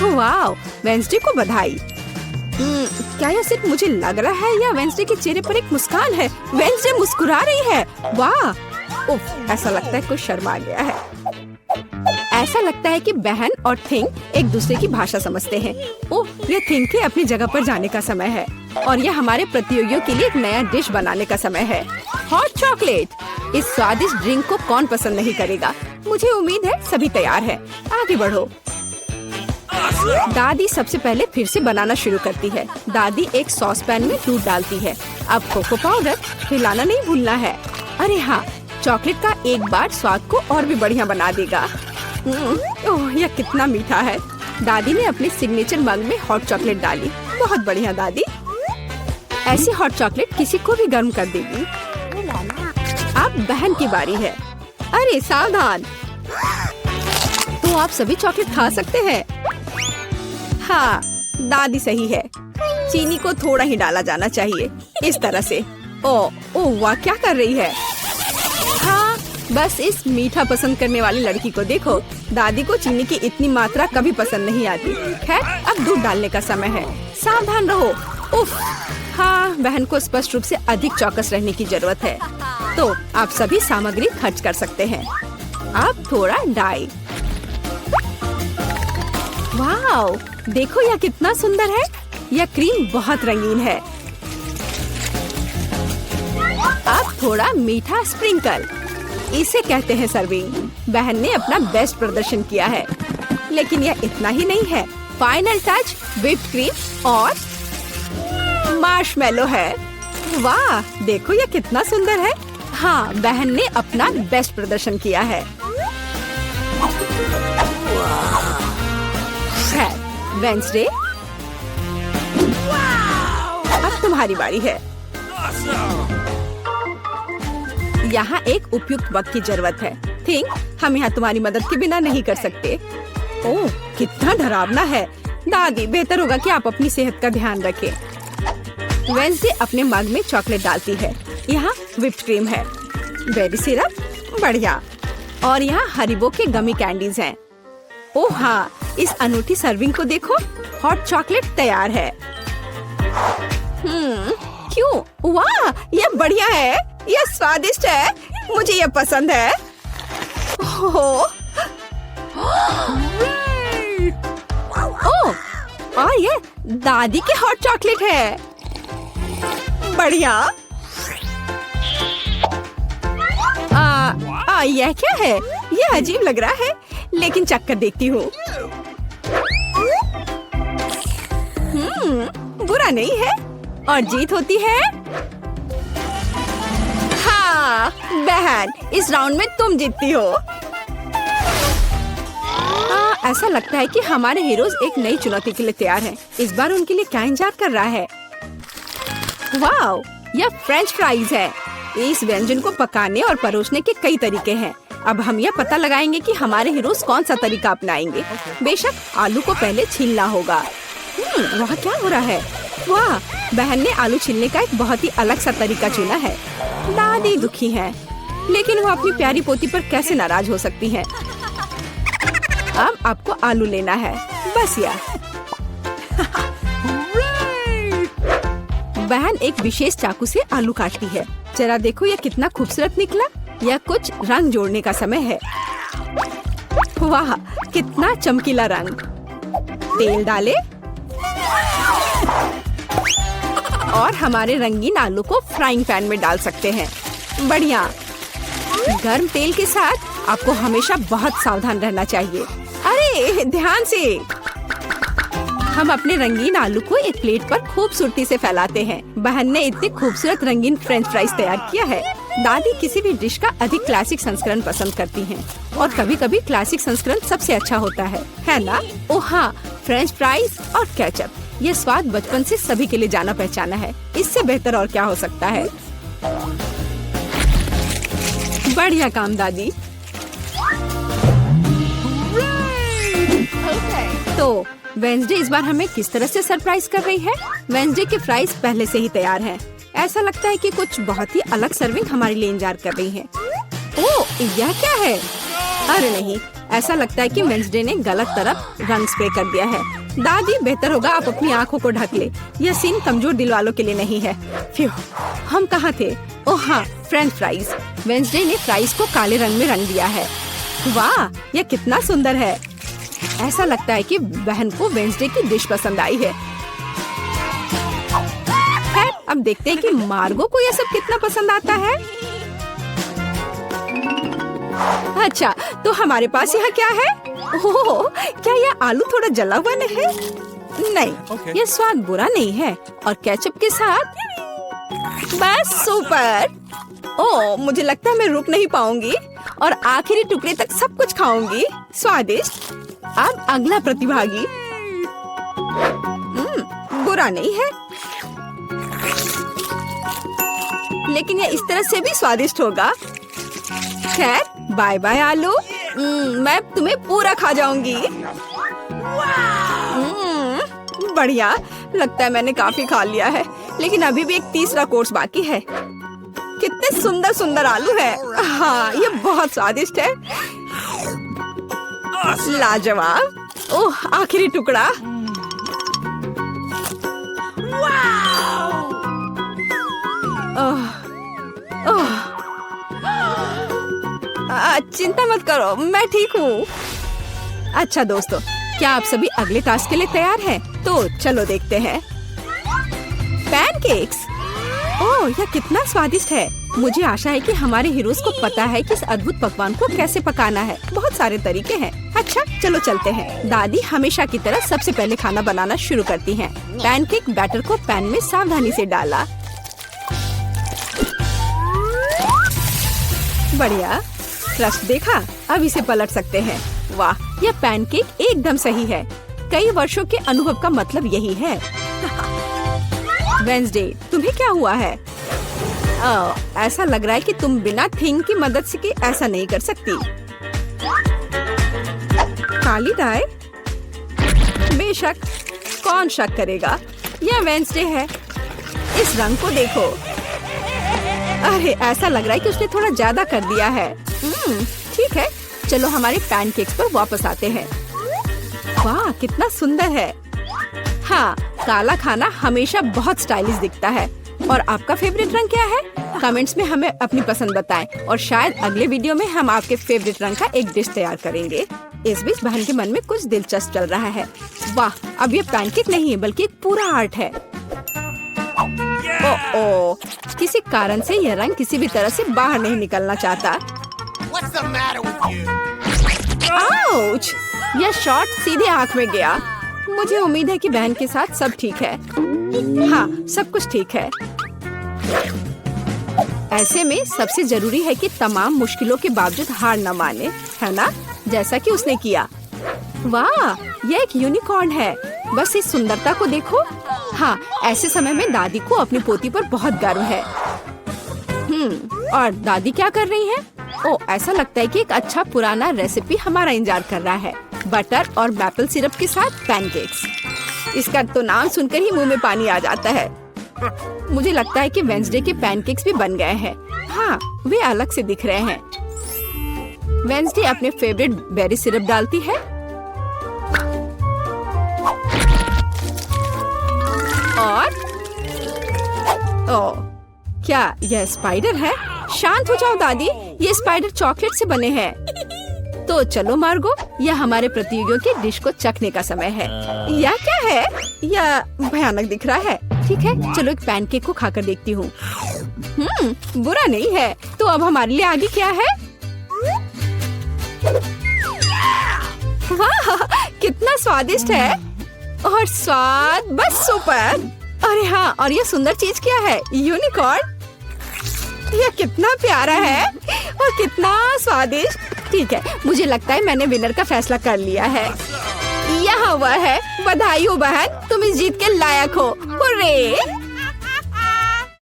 वाह, वेंसडे को बधाई। क्या यह सिर्फ मुझे लग रहा है या वेंसडे के चेहरे पर एक मुस्कान है? वेंसडे मुस्कुरा रही है। वाह, उफ, ऐसा लगता है कुछ शर्मा गया है। ऐसा लगता है कि बहन और थिंग एक दूसरे की भाषा समझते हैं। ओह, यह थिंग के अपनी जगह पर जाने का समय है और यह हमारे प्रतियोगियों के लिए एक नया डिश बनाने का समय है। Hot chocolate. इस स्वादिष्ट ड्रिंक को कौन पसंद नहीं करेगा? मुझे उम्मीद है सभी तैयार है। आगे बढ़ो। दादी सबसे पहले फिर से बनाना शुरू करती है। दादी एक सॉस पैन में दूध डालती है। अब कोको पाउडर हिलाना नहीं भूलना है। अरे हाँ, चॉकलेट का एक बार स्वाद को और भी बढ़िया बना देगा। ओह, यह कितना मीठा है। दादी ने अपने सिग्नेचर मग में हॉट चॉकलेट डाली। बहुत बढ़िया दादी। ऐसी हॉट चॉकलेट किसी को भी गर्म कर देगी। अब बहन की बारी है। अरे सावधान। तो आप सभी चॉकलेट खा सकते हैं। हाँ, दादी सही है। चीनी को थोड़ा ही डाला जाना चाहिए, इस तरह से। ओह वाह, क्या कर रही है? हाँ, बस इस मीठा पसंद करने वाली लड़की को देखो। दादी को चीनी की इतनी मात्रा कभी पसंद नहीं आती। खैर, अब दूध डालने का समय है। सावधान रहो। उफ, हाँ, बहन को स्पष्ट रूप से अधिक चौकस रहने की जरूरत है। तो आप सभी सामग्री खर्च कर सकते हैं। अब थोड़ा डाई। वाओ, देखो यह कितना सुंदर है। यह क्रीम बहुत रंगीन है। अब थोड़ा मीठा स्प्रिंकल, इसे कहते हैं सर्विंग। बहन ने अपना बेस्ट प्रदर्शन किया है, लेकिन यह इतना ही नहीं है। फाइनल टच व्हिप्ड क्रीम और मार्शमेलो है। वाह, देखो यह कितना सुंदर है। हाँ, बहन ने अपना बेस्ट प्रदर्शन किया है। वेंसडे, अब तुम्हारी बारी है। यहाँ एक उपयुक्त वक्त की जरूरत है। थिंक, हम यहाँ तुम्हारी मदद के बिना नहीं कर सकते। ओह, कितना डरावना है। दादी, बेहतर होगा कि आप अपनी सेहत का ध्यान रखें। वेंसडे अपने मग में चॉकलेट डालती है। यहाँ व्हिप्ड क्रीम है, बेरी सिरप, बढ़िया। और यहाँ हरिबो के गमी कैंडीज हैं। ओह हाँ, इस अनूठी सर्विंग को देखो। हॉट चॉकलेट तैयार है। क्यों? वाह, यह बढ़िया है। यह स्वादिष्ट है। मुझे यह पसंद है। ओह, और यह दादी के हॉट चॉकलेट है। बढ़िया। यह क्या है? यह अजीब लग रहा है, लेकिन चख कर देखती हूँ। बुरा नहीं है और जीत होती है। हाँ, बहन, इस राउंड में तुम जीतती हो। ऐसा लगता है कि हमारे हीरोज एक नई चुनौती के लिए तैयार हैं। इस बार उनके लिए क्या इंतजार कर रहा है? वाओ, यह फ्रेंच फ्राइज है। इस व्यंजन को पकाने और परोसने के कई तरीके हैं। अब हम यह पता लगाएंगे कि हमारे हीरोज कौन सा तरीका अपनाएंगे। बेशक आलू को पहले छीलना होगा। वहाँ क्या हो रहा है? वाह, बहन ने आलू छीलने का एक बहुत ही अलग सा तरीका चुना है। दादी दुखी है, लेकिन वो अपनी प्यारी पोती पर कैसे नाराज हो सकती है। अब आपको आलू लेना है, बस यह। बहन एक विशेष चाकू से आलू काटती है। जरा देखो यह कितना खूबसूरत निकला। यह कुछ रंग जोड़ने का समय है। वाह, कितना चमकीला रंग। तेल डाले और हमारे रंगीन आलू को फ्राइंग पैन में डाल सकते हैं। बढ़िया। गर्म तेल के साथ आपको हमेशा बहुत सावधान रहना चाहिए। अरे ध्यान से। हम अपने रंगीन आलू को एक प्लेट पर खूबसूरती से फैलाते हैं। बहन ने इतने खूबसूरत रंगीन फ्रेंच फ्राइज तैयार किया है। दादी किसी भी डिश का अधिक क्लासिक संस्करण पसंद करती हैं और कभी कभी क्लासिक संस्करण सबसे अच्छा होता है ना? ओह हाँ, फ्रेंच फ्राइज और केचप, ये स्वाद बचपन से सभी के लिए जाना पहचाना है। इससे बेहतर और क्या हो सकता है? बढ़िया काम दादी। तो वेंसडे इस बार हमें किस तरह से सरप्राइज कर रही है? वेंसडे के फ्राइज पहले से ही तैयार हैं। ऐसा लगता है कि कुछ बहुत ही अलग सर्विंग हमारे लिए इंतजार कर रही है। ओह, यह क्या है? अरे नहीं, ऐसा लगता है कि वेंसडे ने गलत तरफ रंग स्प्रे कर दिया है। दादी, बेहतर होगा आप अपनी आँखों को ढक ले। यह सीन कमजोर दिल वालों के लिए नहीं है। फ्यू, हम कहाँ थे? ओह हाँ, फ्रेंच फ्राइज। वेंसडे ने फ्राइज को काले रंग में रंग दिया है। वाह, यह कितना सुंदर है। ऐसा लगता है कि बहन को वेंसडे की डिश पसंद आई है। अब देखते हैं कि मार्गो को यह सब कितना पसंद आता है। अच्छा, तो हमारे पास यहाँ क्या है? ओह, क्या यह आलू थोड़ा जला हुआ नहीं है? नहीं, यह स्वाद बुरा नहीं है। और केचप के साथ बस सुपर। ओह, मुझे लगता है मैं रुक नहीं पाऊंगी और आखिरी टुकड़े तक सब कुछ खाऊंगी। स्वादिष्ट। अब अगला प्रतिभागी। बुरा नहीं है, लेकिन यह इस तरह से भी स्वादिष्ट होगा। खैर, बाय बाय आलू। मैं तुम्हें पूरा खा जाऊंगी। बढ़िया, लगता है मैंने काफी खा लिया है, लेकिन अभी भी एक तीसरा कोर्स बाकी है। कितने सुंदर सुंदर आलू है। हाँ, ये बहुत स्वादिष्ट है। लाजवाब। ओह, आखिरी टुकड़ा। चिंता मत करो, मैं ठीक हूँ। अच्छा दोस्तों, क्या आप सभी अगले टास्क के लिए तैयार हैं? तो चलो देखते हैं। पैनकेक्स। ओह, यह कितना स्वादिष्ट है। मुझे आशा है कि हमारे हीरोज को पता है कि इस अद्भुत पकवान को कैसे पकाना है। बहुत सारे तरीके हैं। अच्छा, चलो चलते हैं। दादी हमेशा की तरह सबसे पहले खाना बनाना शुरू करती हैं। पैनकेक बैटर को पैन में सावधानी से डाला। बढ़िया, क्रस्ट देखा? अब इसे पलट सकते हैं। वाह, यह पैनकेक एकदम सही है। कई वर्षों के अनुभव का मतलब यही है। वेंसडे, तुम्हें क्या हुआ है? ऐसा लग रहा है कि तुम बिना थिंग की मदद से ऐसा नहीं कर सकती। काली डाई? बेशक, कौन शक करेगा? यह वेंसडे है। इस रंग को देखो। अरे, ऐसा लग रहा है कि उसने थोड़ा ज्यादा कर दिया है। ठीक है, चलो हमारे पैनकेक्स पर वापस आते हैं। वाह, कितना सुंदर है। हाँ, काला खाना हमेशा बहुत स्टाइलिश दिखता है। और आपका फेवरेट रंग क्या है? कमेंट्स में हमें अपनी पसंद बताएं और शायद अगले वीडियो में हम आपके फेवरेट रंग का एक डिश तैयार करेंगे। इस बीच बहन के मन में कुछ दिलचस्प चल रहा है। वाह, अब ये पैनकेक नहीं है बल्कि एक पूरा आर्ट है। ओह, किसी कारण से यह रंग किसी भी तरह से बाहर नहीं निकलना चाहता। आउच! यह शॉट सीधे आँख में गया। मुझे उम्मीद है कि बहन के साथ सब ठीक है। हाँ, सब कुछ ठीक है। ऐसे में सबसे जरूरी है कि तमाम मुश्किलों के बावजूद हार न माने, है ना? जैसा कि उसने किया। वाह, यह एक यूनिकॉर्न है। बस इस सुंदरता को देखो। हाँ, ऐसे समय में दादी को अपनी पोती पर बहुत गर्व है। और दादी क्या कर रही है? ओह, ऐसा लगता है कि एक अच्छा पुराना रेसिपी हमारा इंतजार कर रहा है। बटर और मैपल सिरप के साथ पैनकेक्स। इसका तो नाम सुनकर ही मुंह में पानी आ जाता है। मुझे लगता है कि वेंसडे के पैनकेक्स भी बन गए हैं। हाँ, वे अलग से दिख रहे हैं। वेंसडे अपने फेवरेट बेरी सिरप डालती है और ओह, क्या यह स्पाइडर है? शांत हो जाओ दादी, ये स्पाइडर चॉकलेट से बने हैं। तो चलो मार्गो, यह हमारे प्रतियोगियों की डिश को चखने का समय है। यह क्या है? यह भयानक दिख रहा है। ठीक है, चलो एक पैनकेक को खाकर देखती हूँ। बुरा नहीं है। तो अब हमारे लिए आगे क्या है? वाह, कितना स्वादिष्ट है और स्वाद बस सुपर। अरे हाँ, और ये सुंदर चीज क्या है? यूनिकॉर्न। यह कितना प्यारा है और कितना स्वादिष्ट। ठीक है, मुझे लगता है मैंने विनर का फैसला कर लिया है। यहाँ वह है। बधाई हो बहन, तुम इस जीत के लायक हो। हुर्रे!